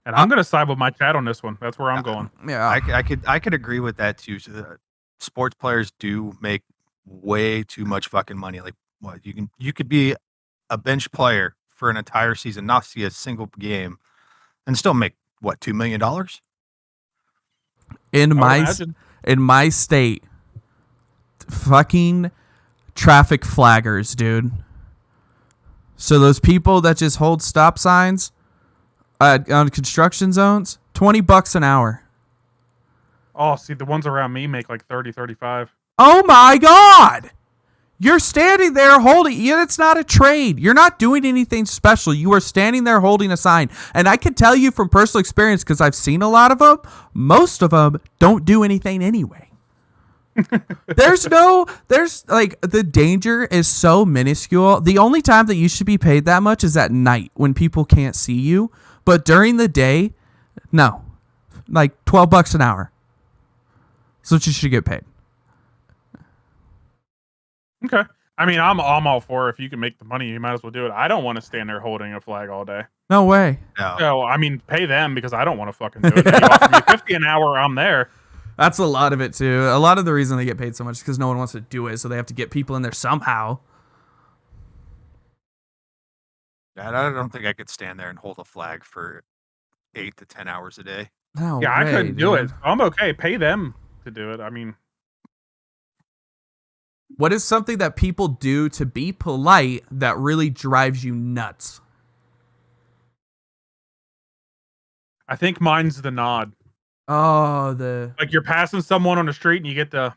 And I'm gonna side with my chat on this one. That's where I'm going. Yeah, I could agree with that too. So, sports players do make way too much fucking money. Like, what you could be a bench player for an entire season, not see a single game, and still make what, $2 million? In I would my imagine. in my state, fucking traffic flaggers, dude. So those people that just hold stop signs on construction zones, $20 an hour. Oh, see, the ones around me make like 30, 35. Oh my God! You're standing there holding. It's not a trade. You're not doing anything special. You are standing there holding a sign. And I can tell you from personal experience, because I've seen a lot of them, most of them don't do anything anyway. There's like, the danger is so minuscule. The only time that you should be paid that much is at night when people can't see you. But during the day, no. Like $12 an hour. That's what you should get paid. Okay. I mean, I'm all for it. If you can make the money, you might as well do it. I don't want to stand there holding a flag all day. No way. No. So, I mean, pay them because I don't want to fucking do it. If you offer me 50 an hour, I'm there. That's a lot of it too. A lot of the reason they get paid so much is because no one wants to do it, so they have to get people in there somehow. I don't think I could stand there and hold a flag for 8 to 10 hours a day. No Yeah, I way, couldn't do it. dude. I'm okay. Pay them to do it. I mean, What is something that people do to be polite that really drives you nuts? I think mine's the nod. Oh, Like you're passing someone on the street and you get the,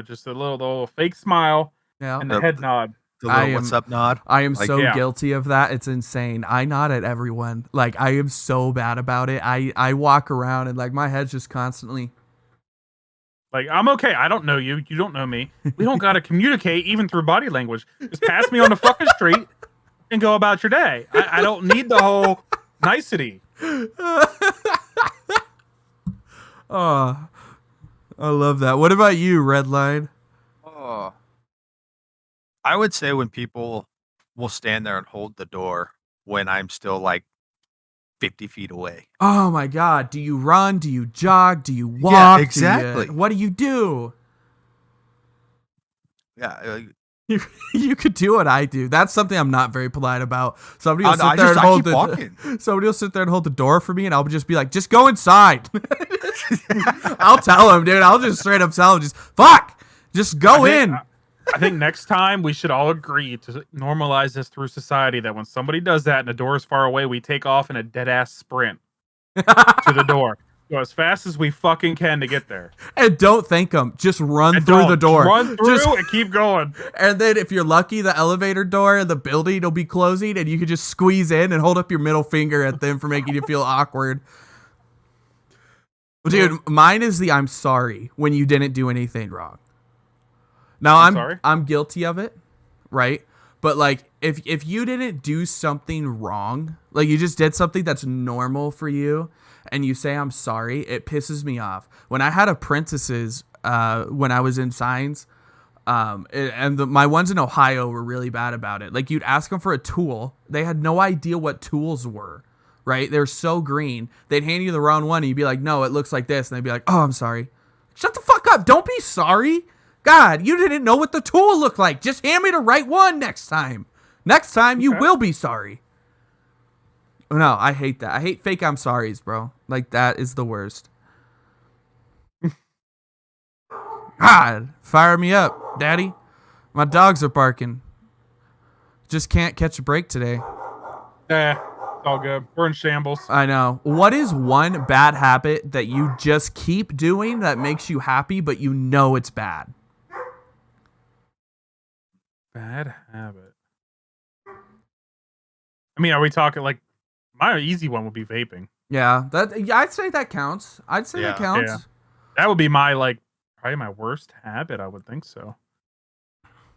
just a little fake smile yeah. and the head nod. The little I what's am- up nod. I am Like, so yeah. guilty of that. It's insane. I nod at everyone. Like, I am so bad about it. I walk around and like my head's just constantly. Like, I'm okay. I don't know you. You don't know me. We don't got to communicate even through body language. Just pass me on the fucking street and go about your day. I don't need the whole nicety. Oh, I love that. What about you, Redline? Oh. I would say when people will stand there and hold the door when I'm still like 50 feet away. Oh my God. Do you run? Do you jog? Do you walk? exactly. What do you do? Yeah. You could do what I do. That's something I'm not very polite about. Somebody will sit there and I hold keep walking. Somebody will sit there and hold the door for me, and I'll just be like, "Just go inside." I'll tell him, dude. I'll just straight up tell him, "Just fuck, just go in." I think next time we should all agree to normalize this through society that when somebody does that and the door is far away, we take off in a dead ass sprint to the door. Go as fast as we fucking can to get there. And don't thank them. Just run And through don't. the door. Run through Just- and keep going. and then if you're lucky, the elevator door in the building will be closing, and you can just squeeze in and hold up your middle finger at them for making you feel awkward. Dude, mine is the "I'm sorry" when you didn't do anything wrong. Now I'm sorry? I'm guilty of it, right? But like if you didn't do something wrong, like you just did something that's normal for you and you say "I'm sorry," it pisses me off. When I had apprentices when I was in science, my ones in Ohio were really bad about it. Like you'd ask them for a tool, they had no idea what tools were. Right? They're so green. They'd hand you the wrong one and you'd be like, "No, it looks like this." And they'd be like, "Oh, I'm sorry." Shut the fuck up. Don't be sorry. God, you didn't know what the tool looked like. Just hand me the right one next time. Next time you will be sorry. No, I hate that. I hate fake "I'm sorries," bro. Like that is the worst. God, fire me up, daddy. My dogs are barking. Just can't catch a break today. It's all good. We're in shambles. I know. What is one bad habit that you just keep doing that makes you happy, but you know it's bad? Bad habit. I mean, are we talking like my easy one would be vaping? Yeah, I'd say that counts. I'd say that counts. Yeah. That would be my probably my worst habit. I would think so.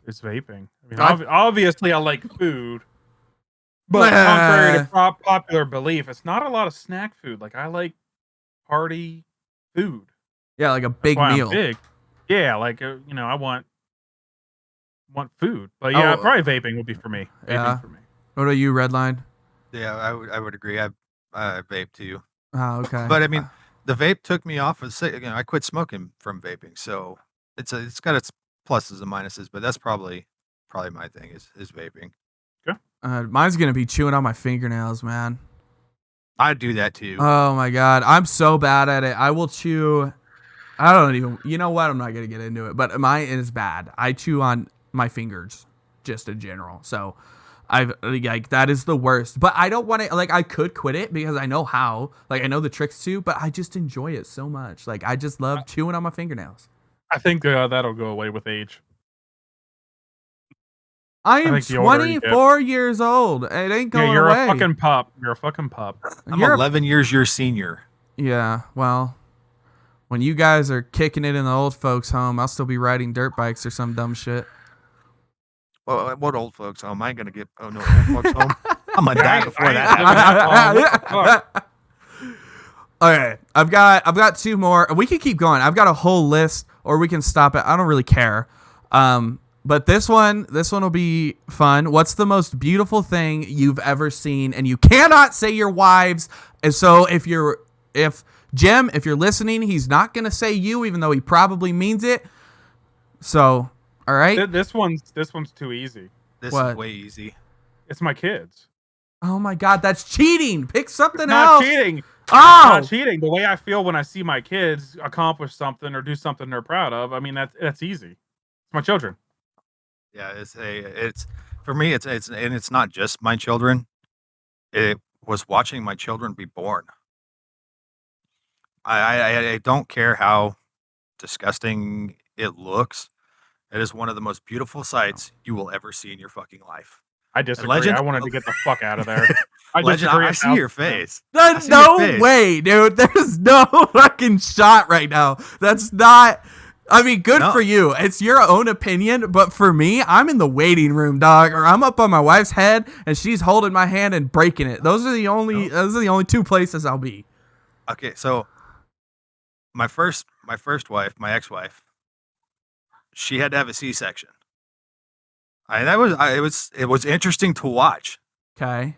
Is vaping. I mean, obviously I like food, but contrary to popular belief, it's not a lot of snack food. Like I like party food. Yeah, like a big That's why meal. I'm big. Yeah, like I want food. But yeah, probably vaping would be for me. Yeah. Vaping for me. What about you, Redline? Yeah, I would agree. I vape too. Oh, okay. But I mean, the vape took me off of I quit smoking from vaping. So it's got its pluses and minuses, but that's probably my thing is vaping. Okay. Mine's gonna be chewing on my fingernails, man. I do that too. Oh my god, I'm so bad at it. I will chew. I don't even. You know what? I'm not gonna get into it, but mine is bad. I chew on my fingers, just in general. So, that is the worst. But I don't want to. Like, I could quit it because I know how. Like, I know the tricks too. But I just enjoy it so much. Like, I just love chewing on my fingernails. I think that'll go away with age. I am 24 years old. It ain't going you're away. a fucking pup. You're a fucking pup. I'm 11 years your senior. Yeah, well, when you guys are kicking it in the old folks' home, I'll still be riding dirt bikes or some dumb shit. Well, what old folks home? I ain't gonna get old folks home. I'm gonna die before that. Okay, I've got two more. We can keep going. I've got a whole list, or we can stop it. I don't really care. But this one will be fun. What's the most beautiful thing you've ever seen? And you cannot say your wives. And so if Jim, if you're listening, he's not gonna say you, even though he probably means it. So, all right. This one's too easy. This is way easy. It's my kids. Oh my god, that's cheating. Pick something Not else. cheating. Oh, not cheating. The way I feel when I see my kids accomplish something or do something they're proud of. I mean, that's easy. It's my children. Yeah, it's for me. It's not just my children. It was watching my children be born. I don't care how disgusting it looks. It is one of the most beautiful sights you will ever see in your fucking life. I disagree. Legend, I wanted to get the fuck out of there. I see your face. There's no way, dude. There's no fucking shot right now. That's not. I mean, good for you. It's your own opinion, but for me, I'm in the waiting room, dog, or I'm up on my wife's head and she's holding my hand and breaking it. Those are the only two places I'll be. Okay, so my first wife, my ex-wife, she had to have a C-section. It was interesting to watch. Okay.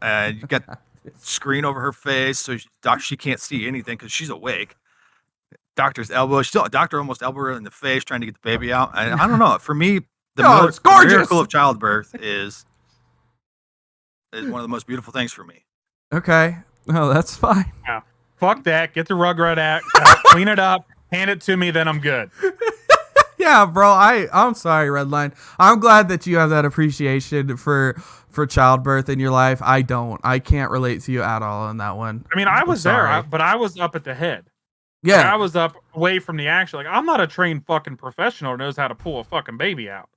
And you got screen over her face, so she can't see anything because she's awake. Doctor's elbow. Doctor almost elbowed her in the face trying to get the baby out. And I don't know. For me, it's gorgeous. miracle of childbirth is one of the most beautiful things for me. Okay. Oh, that's fine. Yeah. Fuck that. Get the Rugrat act. Clean it up. Hand it to me. Then I'm good. Yeah, bro. I'm sorry, Redline. I'm glad that you have that appreciation for childbirth in your life. I don't. I can't relate to you at all on that one. I mean, I was there, but I was up at the head. Yeah, like, I was up away from the action. Like, I'm not a trained fucking professional who knows how to pull a fucking baby out.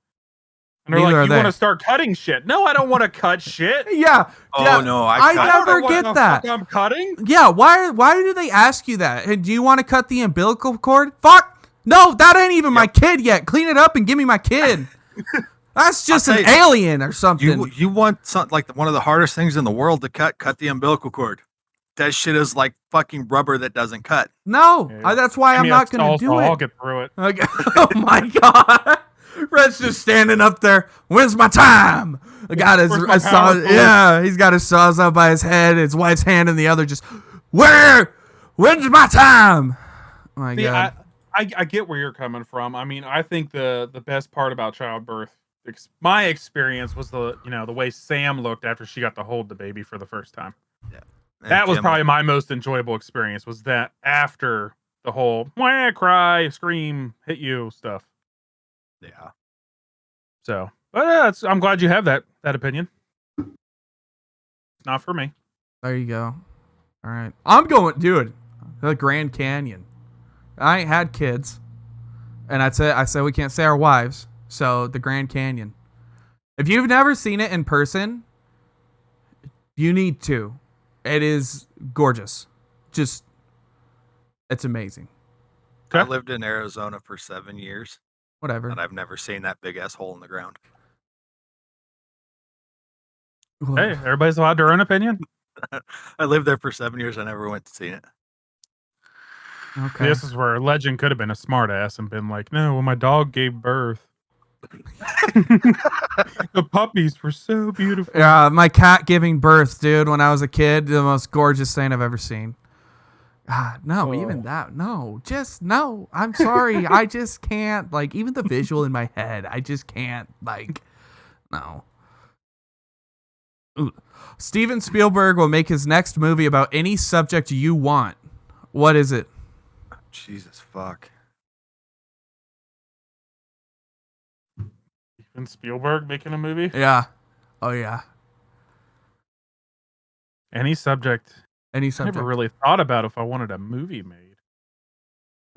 And they're like, you want to start cutting shit? No, I don't want to cut shit. Yeah. Oh no, I never get that. I'm cutting. Yeah. Why do they ask you that? Hey, do you want to cut the umbilical cord? Fuck. No, that ain't even my kid yet. Clean it up and give me my kid. That's just an alien or something. You want something like one of the hardest things in the world to cut the umbilical cord. That shit is like fucking rubber that doesn't cut. No, that's why I'm not going to do it. I'll get through it. Okay. Oh my god. Red's just standing up there. When's my time? I got his saw. Yeah, he's got his saws up by his head. His wife's hand in the other. Just when's my time? Oh my god. I get where you're coming from. I mean, I think the best part about childbirth, my experience was the way Sam looked after she got to hold the baby for the first time. Yeah. That was probably my most enjoyable experience. Was that after the whole cry, scream, hit you stuff. Yeah. So, but I'm glad you have that opinion. It's not for me. There you go. All right, I'm going, dude. The Grand Canyon. I ain't had kids, and I said we can't say our wives. So the Grand Canyon. If you've never seen it in person, you need to. It is gorgeous. Just, it's amazing. I lived in Arizona for 7 years. Whatever. And I've never seen that big ass hole in the ground. Hey, everybody's allowed their own opinion. I lived there for 7 years. I never went to see it. Okay. This is where Legend could have been a smart ass and been like, no, when my dog gave birth. The puppies were so beautiful. Yeah, my cat giving birth, dude, when I was a kid, the most gorgeous thing I've ever seen. Even that. No, just no. I'm sorry. I just can't, like, even the visual in my head, I just can't, like, no. Steven Spielberg will make his next movie about any subject you want. What is it? Jesus fuck. Steven Spielberg making a movie? Yeah. Oh, yeah. Any subject. Any I subject. never really thought about if I wanted a movie made.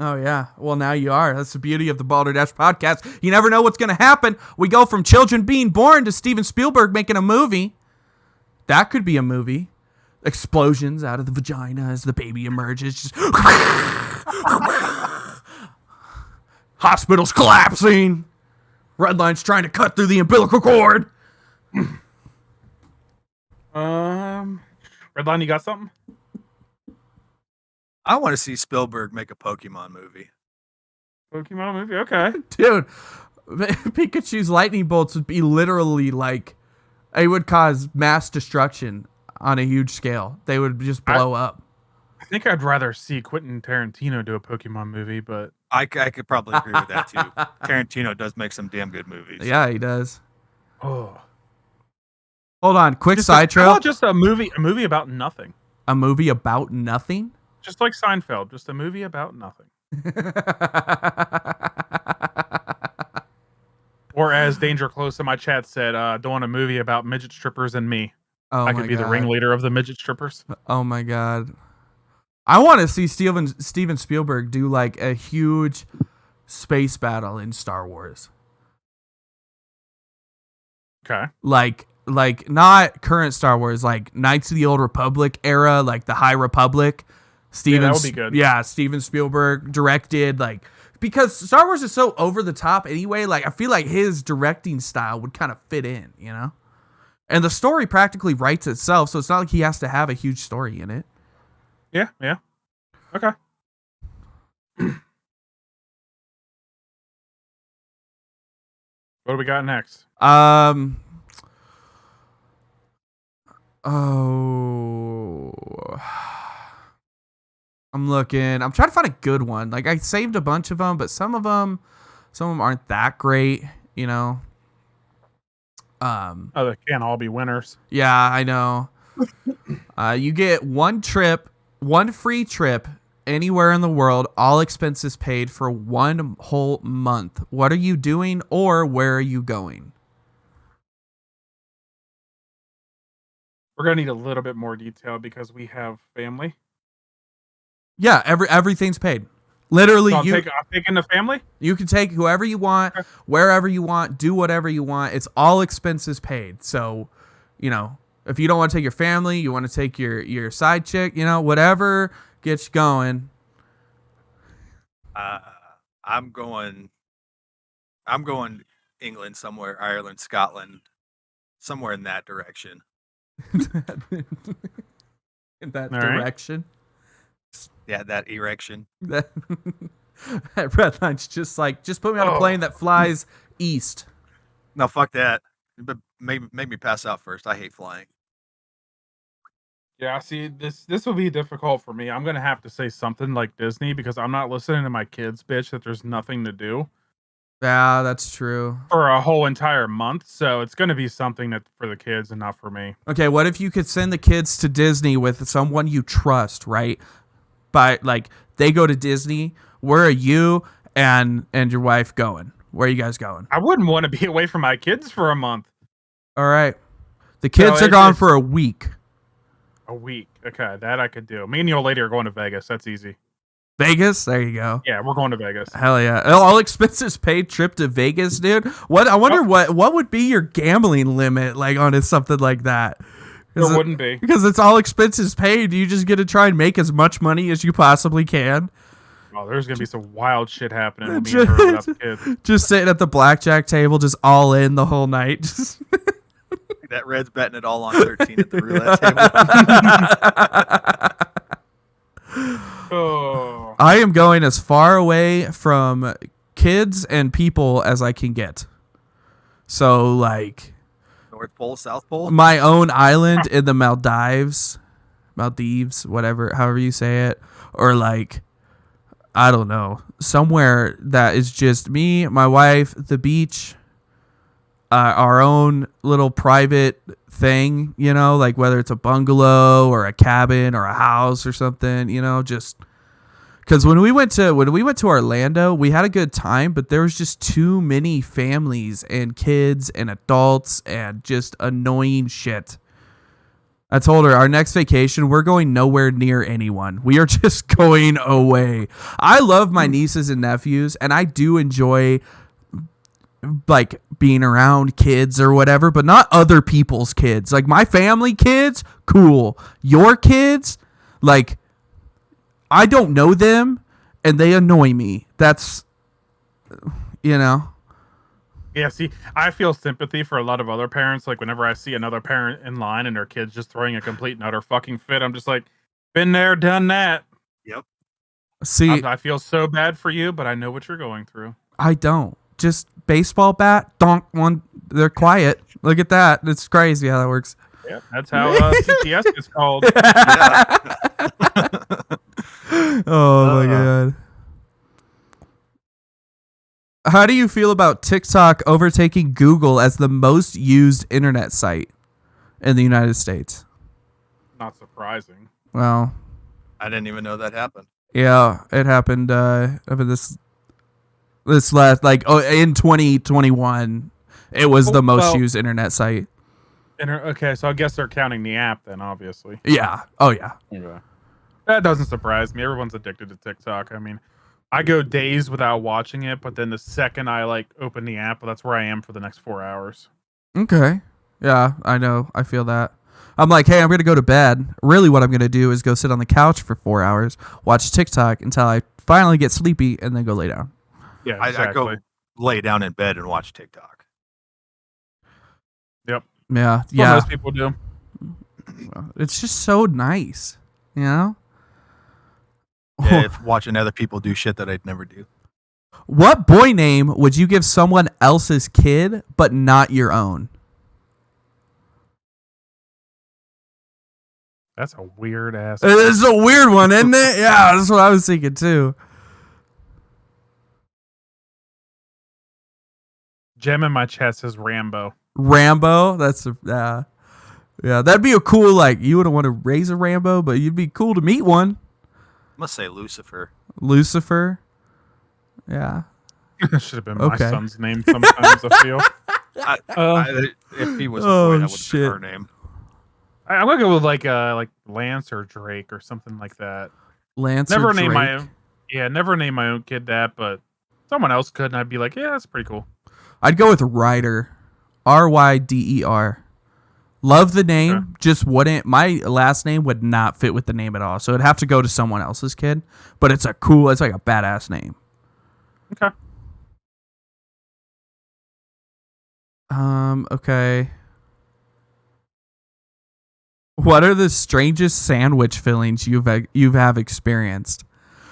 Oh, yeah. Well, now you are. That's the beauty of the Balderdash podcast. You never know what's going to happen. We go from children being born to Steven Spielberg making a movie. That could be a movie. Explosions out of the vagina as the baby emerges. Just hospitals collapsing. Redline's trying to cut through the umbilical cord. Redline, you got something? I want to see Spielberg make a Pokemon movie. Pokemon movie? Okay. Dude, Pikachu's lightning bolts would be literally like, it would cause mass destruction on a huge scale. They would just blow up. I think I'd rather see Quentin Tarantino do a Pokemon movie, but I could probably agree with that too. Tarantino does make some damn good movies. Yeah, he does. oh, Hold on, quick sideshow. How about just a movie about nothing? A movie about nothing? Just like Seinfeld, just a movie about nothing. Or as Danger Close in my chat said, doing a movie about midget strippers and me. Oh, I could be the ringleader of the midget strippers. Oh my god. I want to see Steven Spielberg do like a huge space battle in Star Wars. Okay. Like not current Star Wars, like Knights of the Old Republic era, like the High Republic. That would be good. Yeah, Steven Spielberg directed, like, because Star Wars is so over the top anyway, like I feel like his directing style would kind of fit in, you know? And the story practically writes itself, so it's not like he has to have a huge story in it. Yeah. Okay. What do we got next? I'm looking. I'm trying to find a good one. Like I saved a bunch of them, but some of them aren't that great, you know. They can't all be winners. Yeah, I know. You get one free trip anywhere in the world, all expenses paid for 1 whole month. What are you doing, or where are you going? We're gonna need a little bit more detail because we have family. Yeah, everything's paid. Literally, So I'm taking the family. You can take whoever you want, wherever you want, do whatever you want. It's all expenses paid. So, you know, if you don't want to take your family, you want to take your side chick, you know, whatever gets you going. I'm going England somewhere, Ireland, Scotland, somewhere in that direction. In that all direction. Right. Yeah, that erection. That Redline's just like, just put me on a plane that flies east. No, fuck that. But make me pass out first. I hate flying. Yeah, see, this will be difficult for me. I'm gonna have to say something like Disney because I'm not listening to my kids bitch that there's nothing to do. Yeah, that's true. For a whole entire month, so it's gonna be something that for the kids and not for me. Okay, what if you could send the kids to Disney with someone you trust, right? But like they go to Disney, where are you and your wife going? Where are you guys going? I wouldn't want to be away from my kids for a month. All right. The kids are gone for a week. A week. Okay, that I could do. Me and the old lady are going to Vegas. That's easy. Vegas? There you go. Yeah, we're going to Vegas. Hell yeah. All expenses paid trip to Vegas, dude. I wonder what would be your gambling limit like on something like that? There wouldn't be. Because it's all expenses paid. You just get to try and make as much money as you possibly can. Oh, there's going to be some wild shit happening when me and her without the kids. Just sitting at the blackjack table, just all in the whole night. That Red's betting it all on 13 at the roulette table. Oh. I am going as far away from kids and people as I can get. So, like... North Pole, South Pole? My own island in the Maldives, whatever, however you say it. Or, like, I don't know, somewhere that is just me, my wife, the beach. our own little private thing, you know, like whether it's a bungalow or a cabin or a house or something, you know, just because when we went to Orlando, we had a good time, but there was just too many families and kids and adults and just annoying shit. I told her our next vacation, we're going nowhere near anyone. We are just going away. I love my nieces and nephews, and I do enjoy like being around kids or whatever, but not other people's kids. Like my family kids, cool. Your kids, like I don't know them and they annoy me. That's, you know. Yeah, see, I feel sympathy for a lot of other parents. Like, whenever I see another parent in line and their kid's just throwing a complete and utter fucking fit, I'm just like, been there, done that. Yep. See, I feel so bad for you, but I know what you're going through. I don't. Just baseball bat, donk one. They're quiet. Look at that. It's crazy how that works. Yeah, that's how CTS is called. Oh my god. How do you feel about TikTok overtaking Google as the most used internet site in the United States? Not surprising. Well, I didn't even know that happened. yeah, it happened over this last in 2021. It was the most used internet site. Okay, so I guess they're counting the app then, obviously. Yeah. Oh yeah. Okay. That doesn't surprise me. Everyone's addicted to TikTok. I mean, I go days without watching it, but then the second I open the app, that's where I am for the next 4 hours. Okay. Yeah, I know. I feel that. I'm like, hey, I'm going to go to bed. Really what I'm going to do is go sit on the couch for 4 hours, watch TikTok until I finally get sleepy, and then go lay down. Yeah, exactly. I go lay down in bed and watch TikTok. Yep. Yeah. That's yeah. what most people do. It's just so nice, you know? Yeah, if watching other people do shit that I'd never do. What boy name would you give someone else's kid, but not your own? That's a weird ass. It's a weird one, isn't it? Yeah, that's what I was thinking too. Gem in my chest is Rambo. Rambo? That's yeah, that'd be a cool, like, you wouldn't want to raise a Rambo, but you'd be cool to meet one. I must say Lucifer. Lucifer? Yeah. Should have been my Okay. son's name sometimes, I feel. If he was a boy, that would have shit. been her name. I'm gonna go with like Lance or Drake or something like that. Lance Never or name Drake? my own. Yeah, never name my own kid that, but someone else could, and I'd be like, yeah, that's pretty cool. I'd go with Ryder. Ryder. Love the name, Okay. just wouldn't. My last name would not fit with the name at all, so it'd have to go to someone else's kid. But it's like a badass name. Okay. Okay. What are the strangest sandwich fillings you've experienced?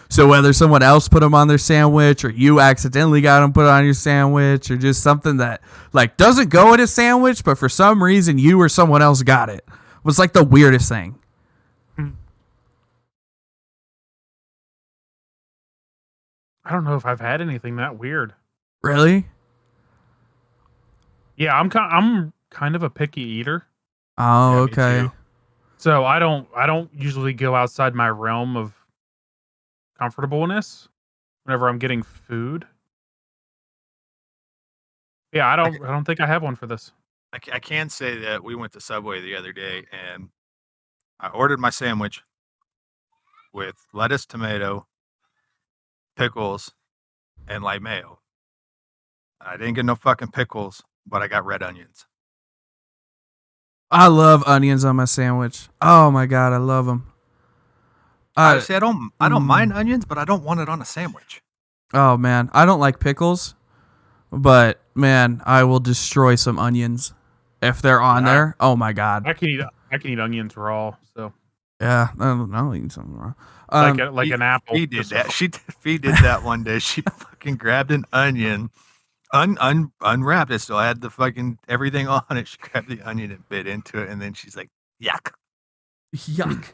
So whether someone else put them on their sandwich, or you accidentally got them put on your sandwich, or just something that like doesn't go in a sandwich, but for some reason you or someone else got it, was like the weirdest thing. I don't know if I've had anything that weird. Really? Yeah, I'm kind of a picky eater. Oh, Yeah, me okay. too. So I don't usually go outside my realm of comfortableness whenever I'm getting food. Yeah, I don't think I have one for this. I can say that we went to Subway the other day and I ordered my sandwich with lettuce, tomato, pickles, and light mayo. I didn't get no fucking pickles, but I got red onions. I love onions on my sandwich. Oh my god, I love them. Honestly, I don't mind onions, but I don't want it on a sandwich. Oh man, I don't like pickles, but man, I will destroy some onions if they're on there. Oh my god. I can eat onions raw. So Yeah, I'll eat something wrong. like an apple. He did that. He did that one day. She fucking grabbed an onion, unwrapped it, so I had the fucking everything on it. She grabbed the onion and bit into it, and then she's like, "Yuck." Yuck.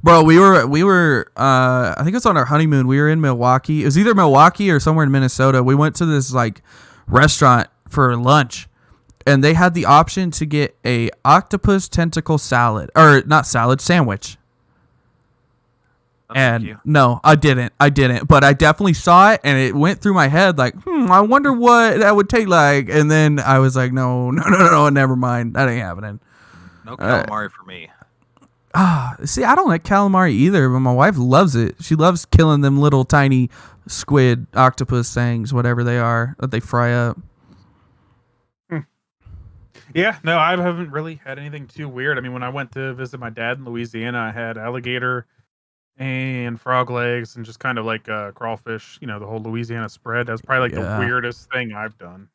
Bro, we were I think it was on our honeymoon. We were in Milwaukee. It was either Milwaukee or somewhere in Minnesota. We went to this like restaurant for lunch, and they had the option to get a octopus tentacle salad, or not salad, sandwich. And no, I didn't. But I definitely saw it, and it went through my head like, I wonder what that would take like. And then I was like, no, never mind. That ain't happening. No calamari for me. See, I don't like calamari either, but my wife loves it. She loves killing them little tiny squid, octopus things, whatever they are, that they fry up. Yeah, no, I haven't really had anything too weird. I mean, when I went to visit my dad in Louisiana, I had alligator and frog legs and just kind of like crawfish, the whole Louisiana spread. That's probably like the weirdest thing I've done.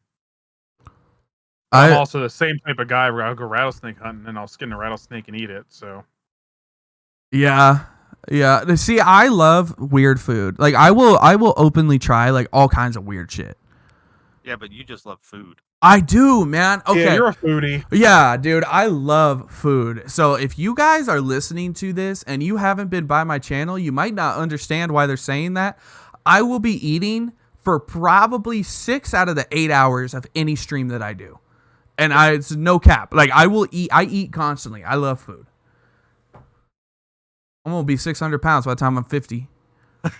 I'm also the same type of guy where I'll go rattlesnake hunting and I'll skin a rattlesnake and eat it. So yeah. See, I love weird food. Like I will openly try like all kinds of weird shit. Yeah, but you just love food. I do, man. Okay. Yeah, you're a foodie. Yeah, dude, I love food. So if you guys are listening to this and you haven't been by my channel, you might not understand why they're saying that. I will be eating for probably 6 out of the 8 hours of any stream that I do. And it's no cap. Like I eat constantly. I love food. I'm going to be 600 pounds by the time I'm 50. I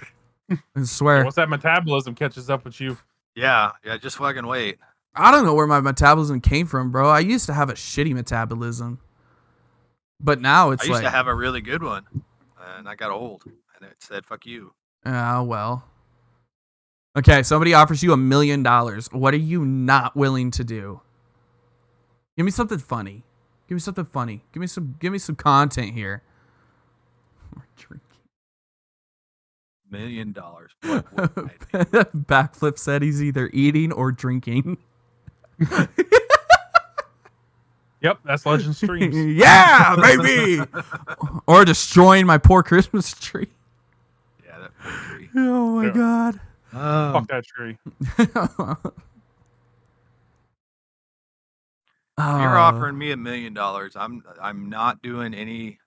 swear. Once that metabolism catches up with you. Yeah, just fucking wait. I don't know where my metabolism came from, bro. I used to have a shitty metabolism. But now it's I used to have a really good one. And I got old. And it said, fuck you. Well. Okay, somebody offers you $1 million. What are you not willing to do? Give me something funny. Give me some content here. We're drinking. $1 million. Backflip said he's either eating or drinking. Yep, that's Legend Streams. Yeah, baby. Or destroying my poor Christmas tree. Yeah, that poor tree. Oh my god. Fuck that tree. You're offering me $1 million. I'm not doing any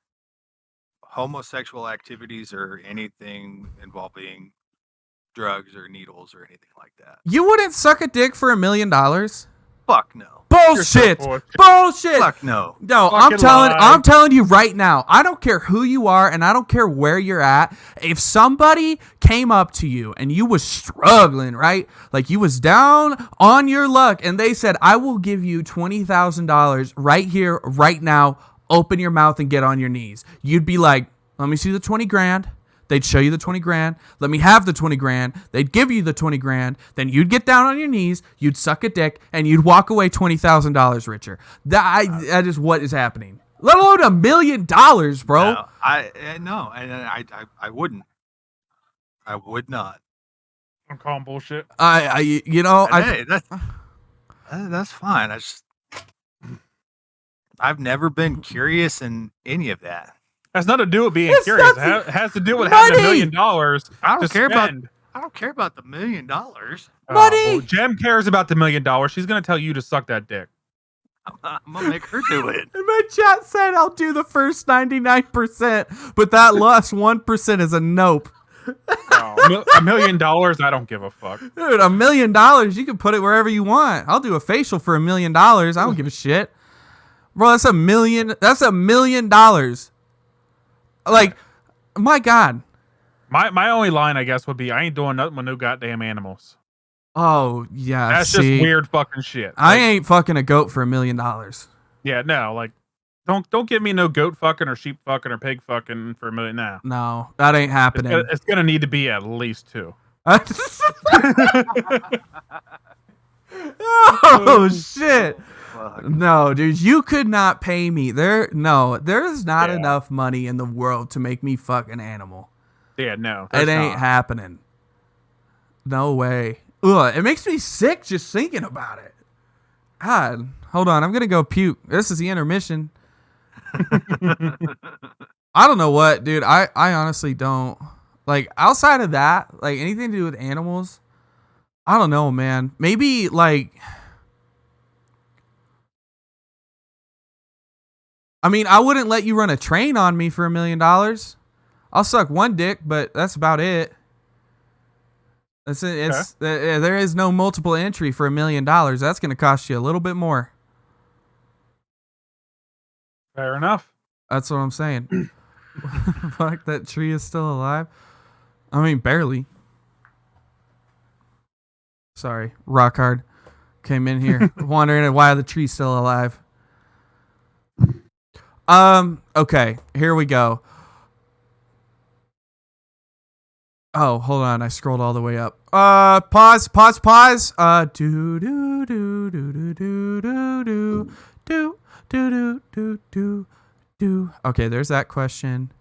homosexual activities or anything involving drugs or needles or anything like that. You wouldn't suck a dick for $1 million? Fuck no. Bullshit. Bullshit. Fuck no. No, I'm telling you right now. I don't care who you are and I don't care where you're at. If somebody came up to you and you was struggling, right? Like you was down on your luck and they said, "I will give you $20,000 right here, right now. Open your mouth and get on your knees." You'd be like, "Let me see the 20 grand." They'd show you the 20 grand. Let me have the 20 grand. They'd give you the 20 grand. Then you'd get down on your knees. You'd suck a dick and you'd walk away $20,000 richer. That is what is happening. Let alone $1 million, bro. No, I wouldn't. I would not. I'm calling bullshit. Hey, that's fine. I've never been curious in any of that. Has nothing to do with being curious. It has to do with having $1 million. I don't care about the $1 million. Money. Jem cares about the $1 million. She's gonna tell you to suck that dick. I'm gonna make her do it. And my chat said I'll do the first 99%, but that last 1% is a nope. $1 million, I don't give a fuck. Dude, $1 million, you can put it wherever you want. I'll do a facial for $1 million. I don't give a shit. Bro, that's $1 million. That's $1 million. Like, my God. My only line, I guess, would be, I ain't doing nothing with no goddamn animals. Oh, yeah. That's just weird fucking shit. I ain't fucking a goat for $1 million. Yeah, no, like, don't give me no goat fucking or sheep fucking or pig fucking for $1 million now. No, that ain't happening. It's gonna need to be at least 2. Oh, shit. No, dude, you could not pay me. There's not enough money in the world to make me fuck an animal. Yeah, no. It ain't happening. No way. Ugh, it makes me sick just thinking about it. God, hold on. I'm going to go puke. This is the intermission. I don't know what, dude. I honestly don't. Like, outside of that, like, anything to do with animals, I don't know, man. Maybe, like... I mean, I wouldn't let you run a train on me for $1 million. I'll suck one dick, but that's about it. There is no multiple entry for $1 million. That's going to cost you a little bit more. Fair enough. That's what I'm saying. Fuck, that tree is still alive. I mean, barely. Sorry, rock hard came in here wondering why the tree's still alive. Okay, here we go. Oh, hold on, I scrolled all the way up. Pause. Do do do do do do do do do do. Okay, there's that question.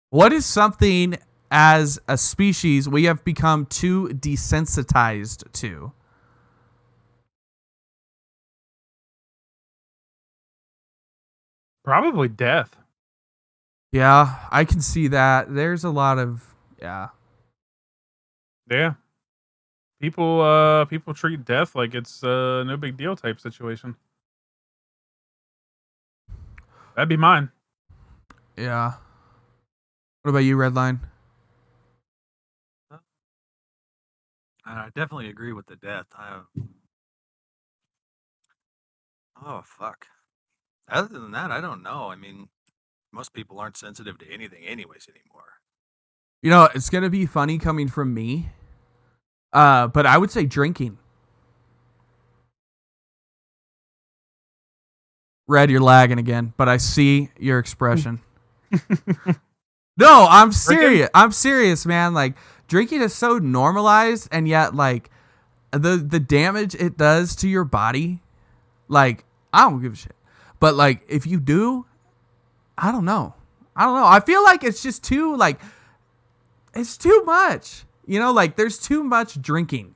What is something as a species we have become too desensitized to? Probably death. Yeah, I can see that. There's a lot of Yeah. People treat death like it's no big deal type situation. That'd be mine. Yeah. What about you, Redline? I definitely agree with the death. Oh fuck. Other than that, I don't know. I mean, most people aren't sensitive to anything, anyways, anymore. You know, it's gonna be funny coming from me. But I would say drinking. Red, you're lagging again, but I see your expression. No, I'm serious. I'm serious, man. Like, drinking is so normalized, and yet, like, the damage it does to your body, like, I don't give a shit. But, like, if you do, I don't know. I feel like it's just too, like, it's too much. You know, like, there's too much drinking.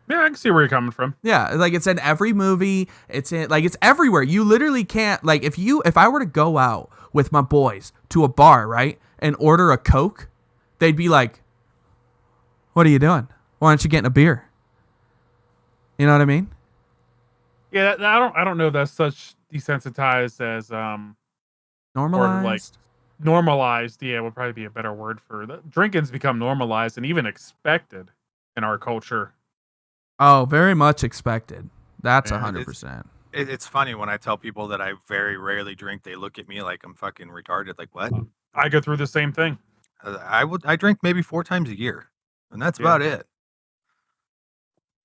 Yeah, I can see where you're coming from. Yeah, like, it's in every movie. It's everywhere. You literally can't, like, if I were to go out with my boys to a bar, right, and order a Coke, they'd be like, "What are you doing? Why aren't you getting a beer?" You know what I mean? Yeah, I don't know if that's such desensitized as or like Normalized. normalized. Yeah, would probably be a better word for that. Drinking's become normalized and even expected in our culture. Oh, very much expected. That's Yeah, 100%. It's funny when I tell people that I very rarely drink. They look at me like I'm fucking retarded. Like what? I go through the same thing. I drink maybe 4 times a year, and that's Yeah. about it.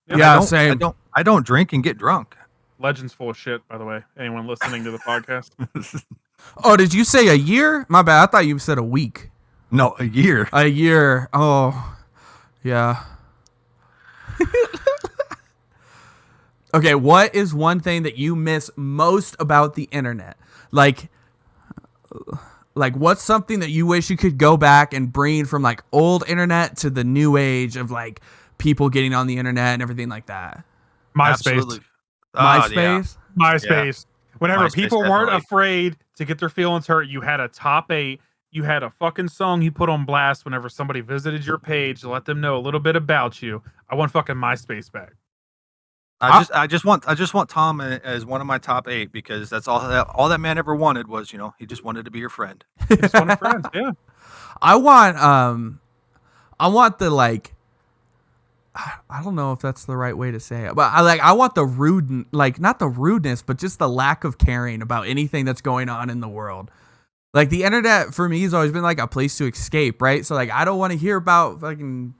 Yep. Yeah, same. I don't drink and get drunk. Legend's full of shit, by the way. Anyone listening to the podcast? Oh, did you say a year? My bad. I thought you said a week. No, a year. A year. Oh, yeah. Okay, what is one thing that you miss most about the internet? Like what's something that you wish you could go back and bring from like old internet to the new age of like people getting on the internet and everything like that? MySpace. Absolutely. MySpace? MySpace. Whenever MySpace, people weren't definitely. afraid to get their feelings hurt, you had a top 8. You had a fucking song you put on blast whenever somebody visited your page to let them know a little bit about you. I want fucking MySpace back. I just want Tom as one of my top 8 because that's all that man ever wanted was, he just wanted to be your friend. You just wanted friends, yeah. I want the like I don't know if that's the right way to say it, but I want the rude, like not the rudeness, but just the lack of caring about anything that's going on in the world. Like the internet for me has always been like a place to escape, right? So like I don't want to hear about fucking,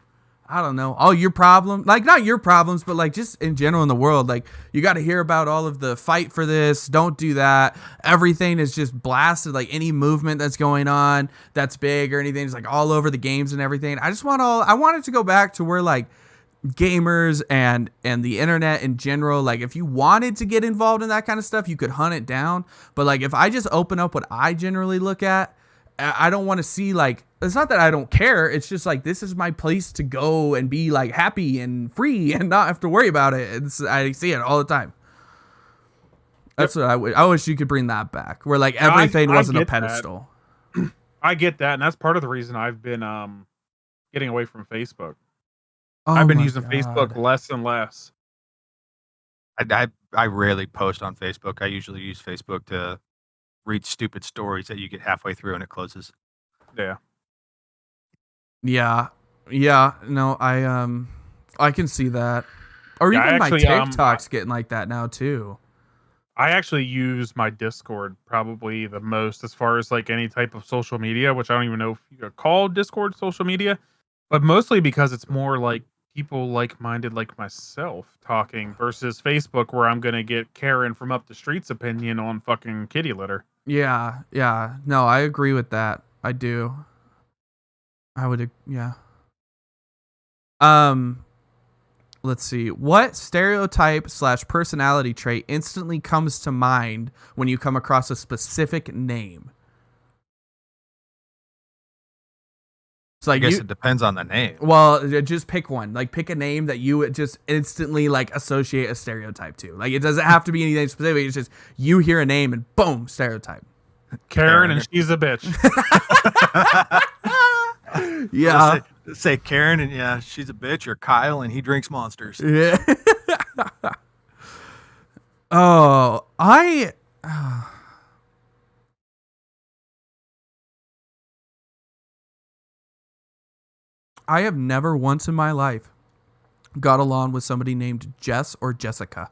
I don't know, all your problems, like not your problems, but like just in general in the world. Like you got to hear about all of the fight for this, don't do that. Everything is just blasted, like any movement that's going on that's big or anything is like all over the games and everything. I want it to go back to where like gamers and the internet in general, like if you wanted to get involved in that kind of stuff, you could hunt it down. But like if I just open up what I generally look at, I don't want to see like, it's not that I don't care, it's just like this is my place to go and be like happy and free and not have to worry about it. I see it all the time. That's what I wish you could bring that back, where like everything wasn't a pedestal. I get that, and that's part of the reason I've been getting away from Facebook. Oh, I've been my using God. Facebook less and less. I rarely post on Facebook. I usually use Facebook to read stupid stories that you get halfway through and it closes. Yeah. Yeah. Yeah, no, I can see that. Or Yeah, even my TikTok's getting like that now too. I actually use my Discord probably the most as far as like any type of social media, which I don't even know if you could call Discord social media, but mostly because it's more like people like-minded like myself talking versus Facebook where I'm gonna get Karen from up the street's opinion on fucking kitty litter. Yeah, yeah. No, I agree with that. I do. Yeah. Let's see. What stereotype / personality trait instantly comes to mind when you come across a specific name? So I guess it depends on the name. Well, just pick one. Like, pick a name that you would just instantly like associate a stereotype to. Like, it doesn't have to be anything specific. It's just you hear a name and boom, stereotype. Karen and she's a bitch. Yeah. Say Karen and yeah, she's a bitch, or Kyle and he drinks monsters. Yeah. Oh, I have never once in my life got along with somebody named Jess or Jessica.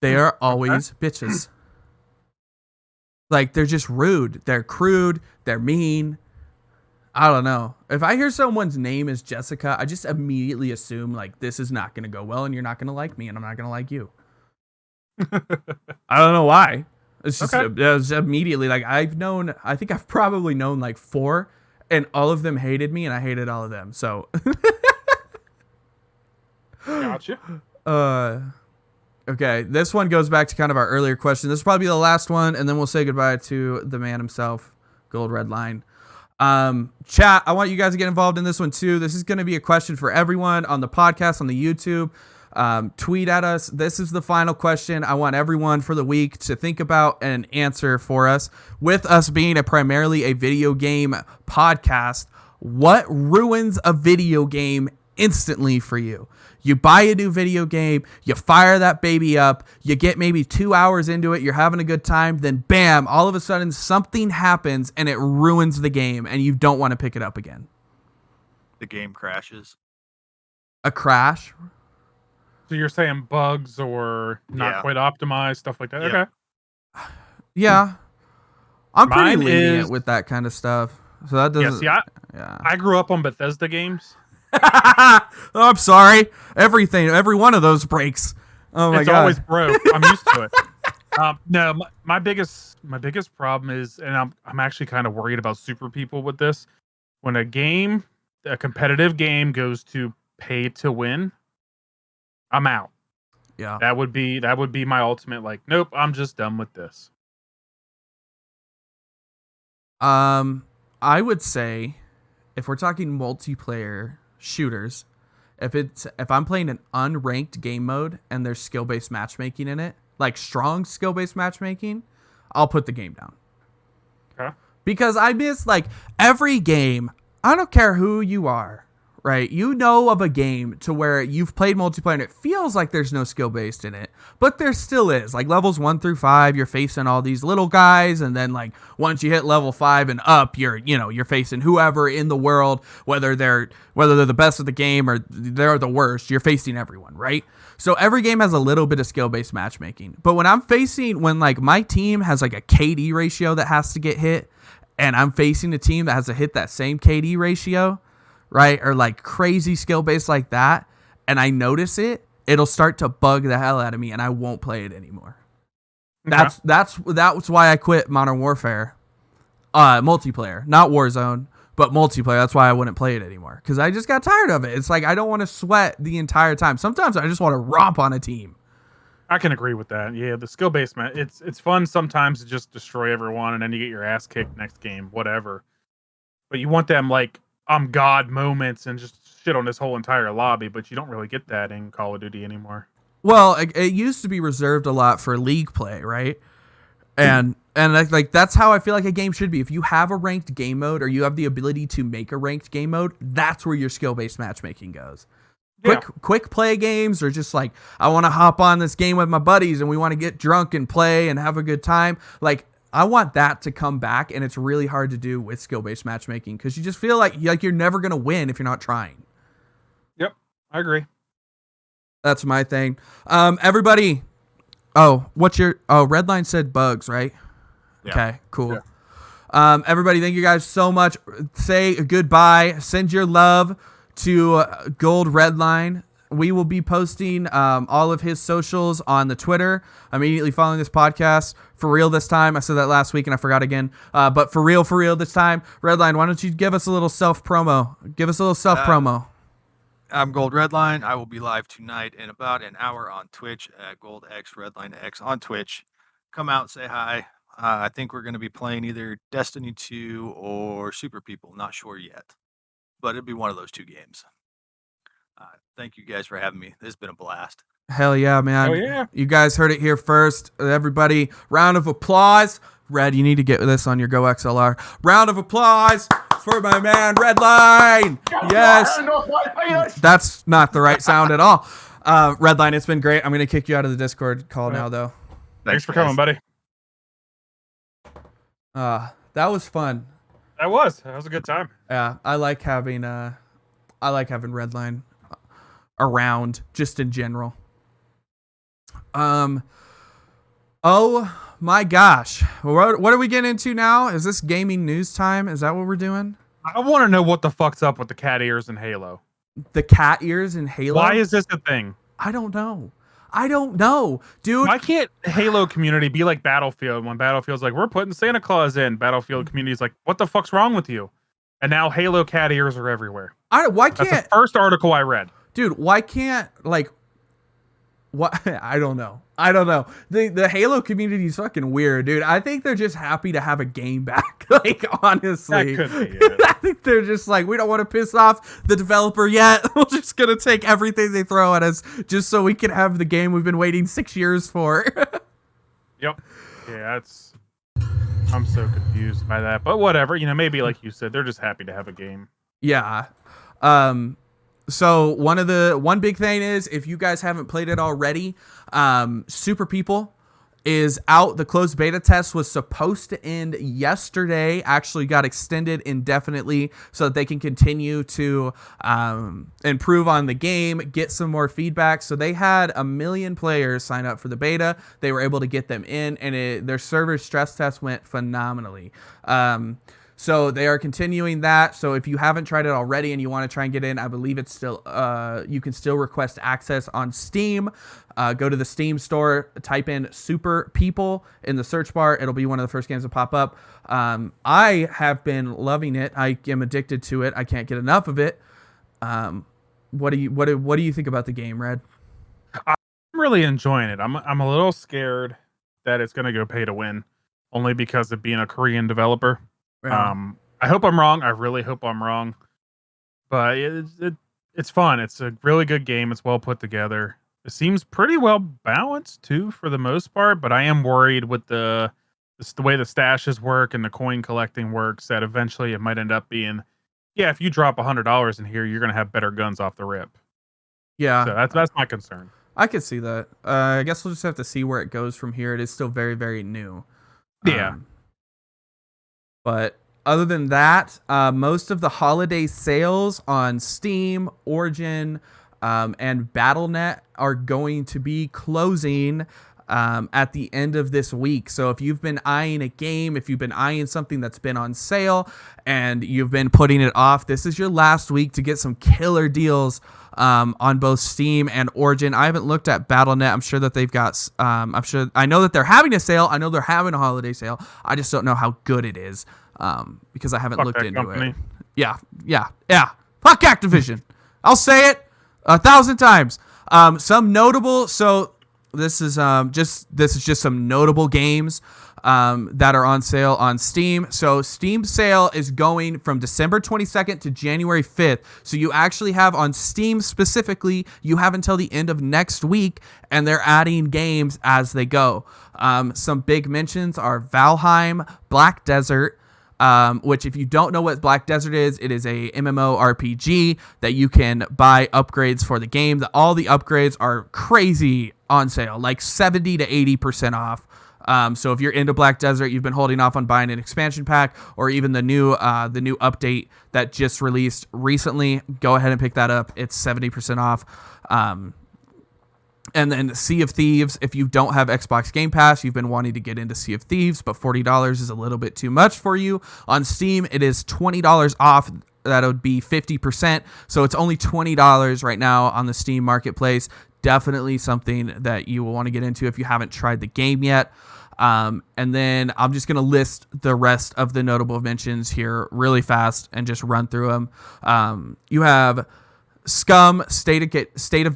They are always bitches. Like, they're just rude. They're crude. They're mean. I don't know. If I hear someone's name is Jessica, I just immediately assume, like, this is not going to go well and you're not going to like me and I'm not going to like you. I don't know why. It's just, it was immediately, like, I think I've probably known, like, 4, and all of them hated me and I hated all of them. So. Gotcha. Okay, this one goes back to kind of our earlier question. This will probably be the last one, and then we'll say goodbye to the man himself, Gold Redline. Chat, I want you guys to get involved in this one too. This is going to be a question for everyone on the podcast, on the YouTube. Tweet at us. This is the final question. I want everyone for the week to think about and answer for us. With us being primarily a video game podcast, what ruins a video game instantly for you? You buy a new video game, you fire that baby up, you get maybe 2 hours into it, you're having a good time, then bam, all of a sudden something happens and it ruins the game and you don't want to pick it up again. The game crashes. A crash? So you're saying bugs or not quite optimized, stuff like that? Yep. Okay. Yeah. I'm pretty Mine lenient is- with that kind of stuff. So that doesn't... I grew up on Bethesda games. Oh, I'm sorry. Every one of those breaks. Oh my It's god. always broke. I'm used to it. No, my biggest problem is, and I'm actually kind of worried about super people with this. When a competitive game goes to pay to win, I'm out. Yeah. That would be my ultimate, like, nope, I'm just done with this. I would say if we're talking multiplayer shooters, if I'm playing an unranked game mode and there's skill-based matchmaking in it, like strong skill-based matchmaking, I'll put the game down. Okay. Because I miss, like, every game. I don't care who you are, right? You know of a game to where you've played multiplayer and it feels like there's no skill-based in it, but there still is. Like, levels 1 through 5, you're facing all these little guys, and then, like, once you hit level 5 and up, you're facing whoever in the world, whether they're the best of the game or they're the worst, you're facing everyone, right? So every game has a little bit of skill-based matchmaking. But when like, my team has, like, a KD ratio that has to get hit, and I'm facing a team that has to hit that same KD ratio, right? Or like crazy skill base like that, and I notice it'll start to bug the hell out of me and I won't play it anymore. Okay. That's why I quit Modern Warfare. Multiplayer, not Warzone, but multiplayer. That's why I wouldn't play it anymore. Because I just got tired of it. It's like I don't want to sweat the entire time. Sometimes I just want to romp on a team. I can agree with that. Yeah, the skill based it's fun sometimes to just destroy everyone and then you get your ass kicked next game, whatever. But you want them like I'm God moments and just shit on this whole entire lobby, but you don't really get that in Call of Duty anymore. Well, it used to be reserved a lot for league play, right? And like that's how I feel like a game should be. If you have a ranked game mode or you have the ability to make a ranked game mode, that's where your skill-based matchmaking goes. Quick play games or just like I want to hop on this game with my buddies and we want to get drunk and play and have a good time. Like I want that to come back, and it's really hard to do with skill-based matchmaking because you just feel like you're never gonna win if you're not trying. Yep, I agree. That's my thing. Everybody. Redline said bugs, right? Yeah. Okay, cool. Yeah. Everybody, thank you guys so much. Say goodbye. Send your love to Gold Redline. We will be posting all of his socials on the Twitter immediately following this podcast. For real this time. I said that last week and I forgot again. But for real this time. Redline, why don't you give us a little self-promo? Give us a little self-promo. I'm Gold Redline. I will be live tonight in about an hour on Twitch at GOLDxREDLINEx on Twitch. Come out, say hi. I think we're going to be playing either Destiny 2 or Super People. Not sure yet, but it'll be one of those two games. Thank you guys for having me. This has been a blast. Hell yeah, man. Oh, yeah. You guys heard it here first. Everybody, round of applause. Red, you need to get this on your Go XLR. Round of applause for my man, Redline. Yes. That's not the right sound at all. Redline, it's been great. I'm going to kick you out of the Discord call now, though. Thanks for coming, buddy. That was fun. That was a good time. Yeah, I like having Redline around just in general. Oh my gosh. What are we getting into now? Is this gaming news time? Is that what we're doing? I want to know what the fuck's up with the cat ears in Halo. The cat ears in Halo? Why is this a thing? I don't know, dude. Why can't Halo community be like Battlefield when Battlefield's like, we're putting Santa Claus in? Battlefield community's like, what the fuck's wrong with you? And now Halo cat ears are everywhere. Why can't... That's the first article I read. Dude, why can't, like... What? I don't know. The Halo community is fucking weird, dude. I think they're just happy to have a game back. Like, honestly. That could be it. I think they're just like, we don't want to piss off the developer yet. We're just going to take everything they throw at us just so we can have the game we've been waiting 6 years for. Yep. Yeah, I'm so confused by that. But whatever. Maybe like you said, they're just happy to have a game. Yeah. So one big thing is, if you guys haven't played it already, Super People is out. The closed beta test was supposed to end yesterday, actually got extended indefinitely so that they can continue to improve on the game, get some more feedback. So they had 1 million players sign up for the beta. They were able to get them in, and their server stress test went phenomenally. So they are continuing that. So if you haven't tried it already and you want to try and get in, I believe it's still you can still request access on Steam. Go to the Steam store, type in Super People in the search bar. It'll be one of the first games to pop up. I have been loving it. I am addicted to it. I can't get enough of it. What do you think about the game, Red? I'm really enjoying it. I'm a little scared that it's gonna go pay to win, only because of being a Korean developer. Yeah. I hope I'm wrong. I really hope I'm wrong. But it's fun. It's a really good game. It's well put together. It seems pretty well balanced too, for the most part. But I am worried with the way the stashes work and the coin collecting works, that eventually it might end up being, yeah, if you drop $100 in here, you're gonna have better guns off the rip. Yeah. So that's my concern. I could see that. I guess we'll just have to see where it goes from here. It is still very, very new. Yeah. But other than that, most of the holiday sales on Steam, Origin, and Battle.net are going to be closing at the end of this week. So if you've been eyeing a game, if you've been eyeing something that's been on sale and you've been putting it off, this is your last week to get some killer deals on both Steam and Origin. I haven't looked at Battle.net. I'm sure that they've got, I know that they're having a sale. I know they're having a holiday sale. I just don't know how good it is because I haven't looked into it. Yeah. Fuck Activision. I'll say it 1,000 times. Some notable, so this is just some notable games that are on sale on Steam. So Steam sale is going from December 22nd to January 5th. So you actually have on Steam specifically, you have until the end of next week, and they're adding games as they go. Some big mentions are Valheim, Black Desert, which if you don't know what Black Desert is, it is a MMORPG that you can buy upgrades for the game. All the upgrades are crazy on sale, like 70 to 80% off. So if you're into Black Desert, you've been holding off on buying an expansion pack or even the new update that just released recently, go ahead and pick that up. It's 70% off. And then Sea of Thieves, if you don't have Xbox Game Pass, you've been wanting to get into Sea of Thieves, but $40 is a little bit too much for you. On Steam, it is $20 off. That would be 50%. So it's only $20 right now on the Steam marketplace. Definitely something that you will want to get into if you haven't tried the game yet. And then I'm just going to list the rest of the notable mentions here really fast and just run through them. You have Scum, State of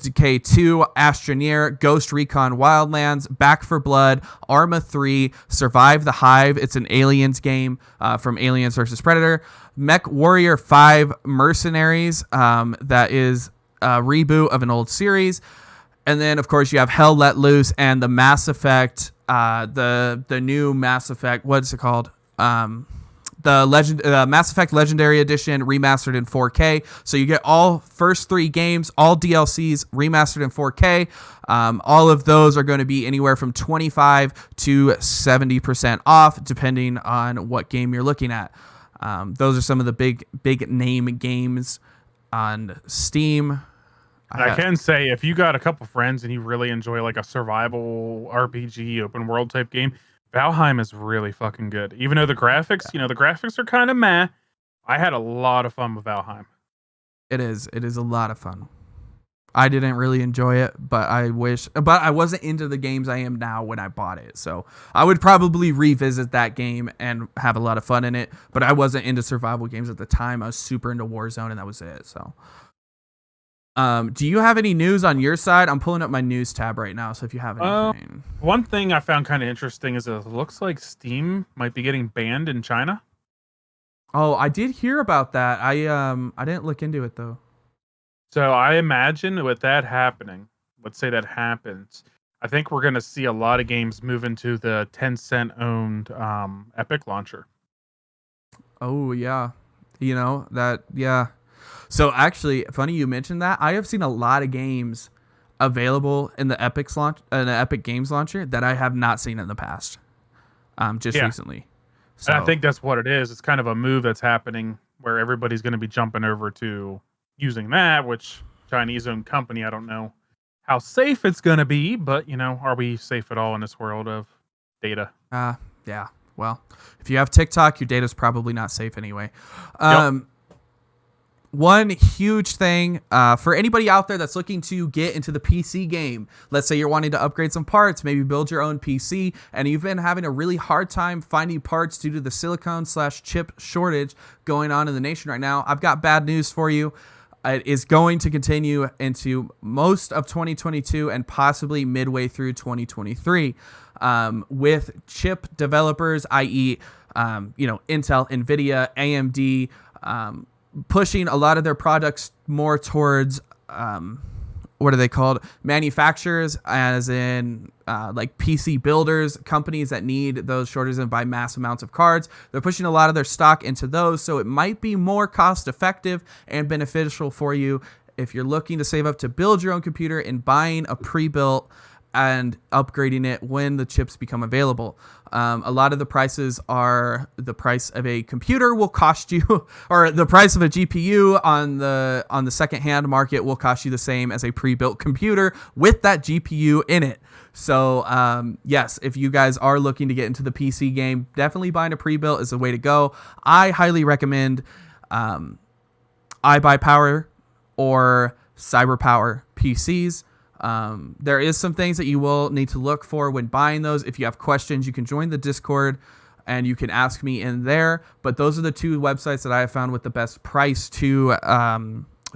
Decay 2, Astroneer, Ghost Recon Wildlands, Back 4 Blood, Arma 3, Survive the Hive. It's an Aliens game from Aliens vs. Predator. Mech Warrior 5 Mercenaries. That is a reboot of an old series. And then, of course, you have Hell Let Loose and the Mass Effect, the new Mass Effect. What's it called? The Mass Effect Legendary Edition remastered in 4K. So you get all first 3 games, all DLCs remastered in 4K. All of those are going to be anywhere from 25 to 70% off, depending on what game you're looking at. Those are some of the big name games on Steam. I can say if you got a couple friends and you really enjoy like a survival RPG open world type game, Valheim is really fucking good. Even though the graphics, the graphics are kind of meh, I had a lot of fun with Valheim. It is a lot of fun. I didn't really enjoy it, but I wasn't into the games I am now when I bought it. So I would probably revisit that game and have a lot of fun in it, but I wasn't into survival games at the time. I was super into Warzone and that was it. So do you have any news on your side? I'm pulling up my news tab right now, so if you have anything. One thing I found kind of interesting is it looks like Steam might be getting banned in China. Oh, I did hear about that. I didn't look into it though. So I imagine with that happening, let's say that happens, I think we're going to see a lot of games move into the Tencent owned Epic launcher. Oh yeah. Yeah. So actually, funny you mentioned that. I have seen a lot of games available in the Epic Games launcher that I have not seen in the past. Recently. So And I think that's what it is. It's kind of a move that's happening where everybody's going to be jumping over to using that, which Chinese-owned company, I don't know how safe it's going to be, but, are we safe at all in this world of data? Yeah. Well, if you have TikTok, your data's probably not safe anyway. Yep. One huge thing for anybody out there that's looking to get into the PC game, let's say you're wanting to upgrade some parts, maybe build your own PC, and you've been having a really hard time finding parts due to the silicone/chip shortage going on in the nation right now, I've got bad news for you. It is going to continue into most of 2022 and possibly midway through 2023 with chip developers, i.e., Intel, NVIDIA, AMD, pushing a lot of their products more towards what are they called? Manufacturers, as in like PC builders, companies that need those shortages and buy mass amounts of cards. They're pushing a lot of their stock into those, so it might be more cost effective and beneficial for you if you're looking to save up to build your own computer and buying a pre-built and upgrading it when the chips become available. A lot of the prices are the price of a computer will cost you, or the price of a GPU on the secondhand market will cost you the same as a pre-built computer with that GPU in it. So yes, if you guys are looking to get into the PC game, definitely buying a pre-built is the way to go. I highly recommend iBuyPower or CyberPower PCs. There is some things that you will need to look for when buying those. If you have questions, you can join the Discord and you can ask me in there. But those are the two websites that I have found with the best price to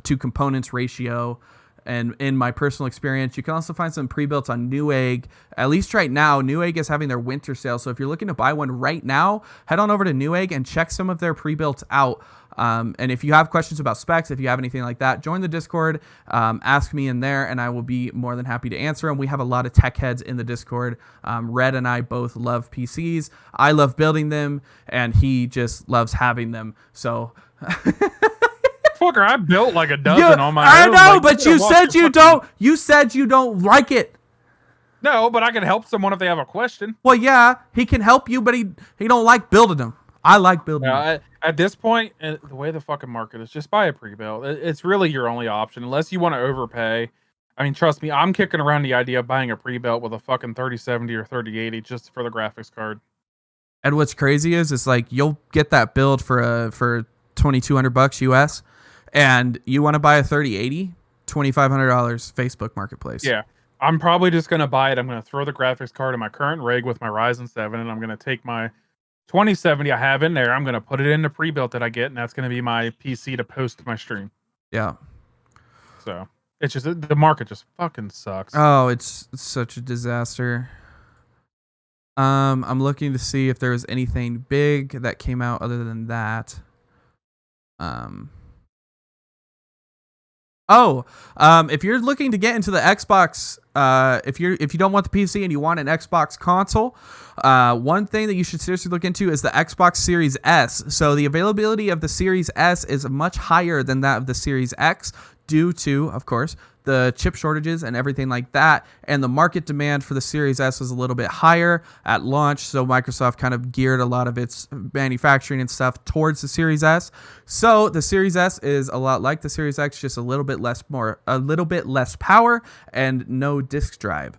components ratio. And in my personal experience, you can also find some pre-built on Newegg. At least right now, Newegg is having their winter sale. So if you're looking to buy one right now, head on over to Newegg and check some of their pre-builts out. And if you have questions about specs, if you have anything like that, join the Discord, ask me in there, and I will be more than happy to answer them. We have a lot of tech heads in the Discord. Red and I both love PCs. I love building them, and he just loves having them. So... Fucker, I built like a dozen on my own. I know, like, but you said you don't. You said you don't like it. No, but I can help someone if they have a question. Well, yeah, he can help you, but he don't like building them. I like building them. At this point, the way the fucking market is, just buy a pre-built. It's really your only option, unless you want to overpay. I mean, trust me, I'm kicking around the idea of buying a pre-built with a fucking 3070 or 3080 just for the graphics card. And what's crazy is, it's like you'll get that build for $2,200 US, and you want to buy a 3080, $2,500 Facebook Marketplace. Yeah, I'm probably just gonna buy it. I'm gonna throw the graphics card in my current rig with my Ryzen 7, and I'm gonna take my 2070 I have in there. I'm gonna put it in the pre-built that I get, and that's gonna be my PC to post my stream. Yeah. So it's just the market just fucking sucks. Oh, it's such a disaster. I'm looking to see if there was anything big that came out other than that. If you're looking to get into the Xbox, if you don't want the PC and you want an Xbox console, one thing that you should seriously look into is the Xbox Series S. So the availability of the Series S is much higher than that of the Series X, due to, of course, the chip shortages and everything like that. And the market demand for the Series S was a little bit higher at launch, so Microsoft kind of geared a lot of its manufacturing and stuff towards the Series S. So the Series S is a lot like the Series X, just a little bit less power and no disk drive.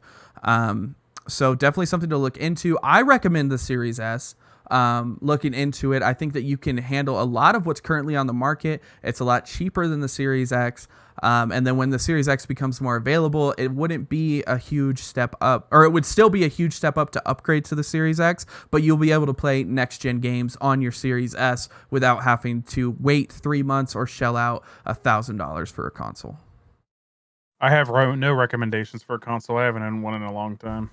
So definitely something to look into. I recommend the Series S. Looking into it, I think that you can handle a lot of what's currently on the market. It's a lot cheaper than the Series X. And then when the Series X becomes more available, it wouldn't be a huge step up, or it would still be a huge step up to upgrade to the Series X, but you'll be able to play next-gen games on your Series S without having to wait 3 months or shell out $1,000 for a console. I have no recommendations for a console. I haven't owned one in a long time.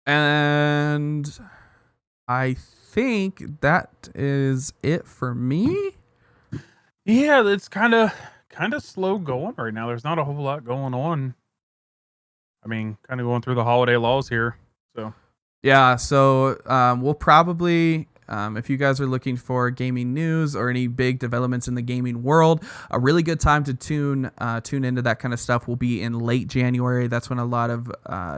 And I think that is it for me. Yeah, it's kind of slow going right now. There's not a whole lot going on. I mean, kind of going through the holiday lull here. So yeah, so we'll probably, if you guys are looking for gaming news or any big developments in the gaming world, a really good time to tune into that kind of stuff will be in late January. That's when a lot of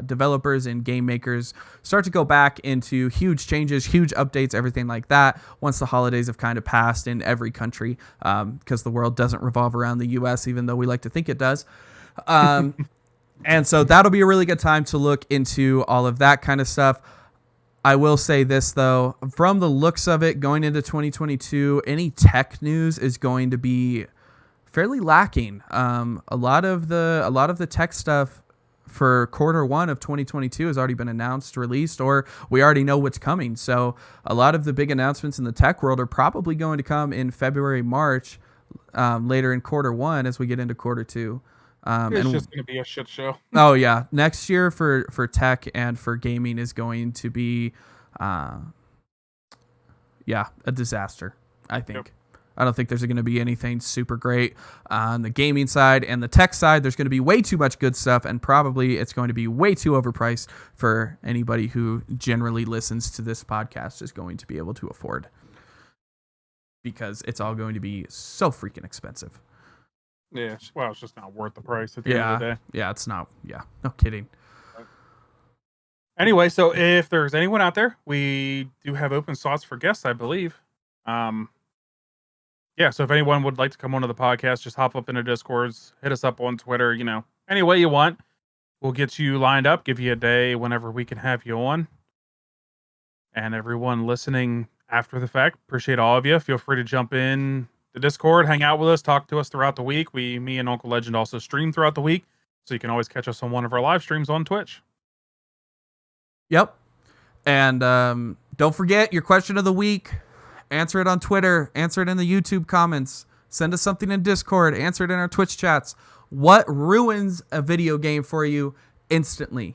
developers and game makers start to go back into huge changes, huge updates, everything like that, once the holidays have kind of passed in every country, because the world doesn't revolve around the US, even though we like to think it does. And so that'll be a really good time to look into all of that kind of stuff. I will say this, though, from the looks of it, going into 2022, any tech news is going to be fairly lacking. A lot of the tech stuff for quarter one of 2022 has already been announced, released, or we already know what's coming. So a lot of the big announcements in the tech world are probably going to come in February, March, later in quarter one as we get into quarter two. it's just going to be a shit show. Oh yeah, next year for tech and for gaming is going to be, a disaster. I think. Yep. I don't think there's going to be anything super great on the gaming side, and the tech side, there's going to be way too much good stuff, and probably it's going to be way too overpriced for anybody who generally listens to this podcast is going to be able to afford, because it's all going to be so freaking expensive. Yeah, well, it's just not worth the price at the end of the day. Yeah, it's not. Yeah, no kidding. Anyway, so if there's anyone out there, we do have open slots for guests, I believe. Yeah, so if anyone would like to come onto the podcast, just hop up into Discords, hit us up on Twitter, any way you want. We'll get you lined up, give you a day whenever we can have you on. And everyone listening after the fact, appreciate all of you. Feel free to jump in the Discord, hang out with us, talk to us throughout the week. Me and Uncle Legend also stream throughout the week, so you can always catch us on one of our live streams on Twitch. Yep. And don't forget your question of the week. Answer it on Twitter. Answer it in the YouTube comments. Send us something in Discord. Answer it in our Twitch chats. What ruins a video game for you instantly?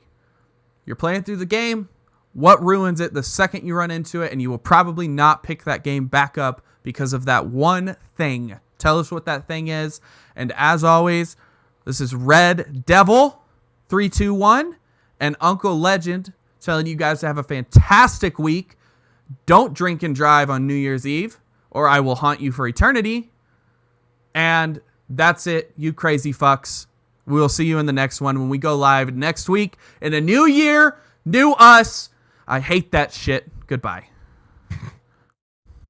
You're playing through the game. What ruins it the second you run into it, and you will probably not pick that game back up because of that one thing? Tell us what that thing is. And as always, this is Red Devil 321 and Uncle Legend telling you guys to have a fantastic week. Don't drink and drive on New Year's Eve, or I will haunt you for eternity. And That's it, you crazy fucks. We'll see you in the next one when we go live next week in a new year, new us. I hate that shit. Goodbye.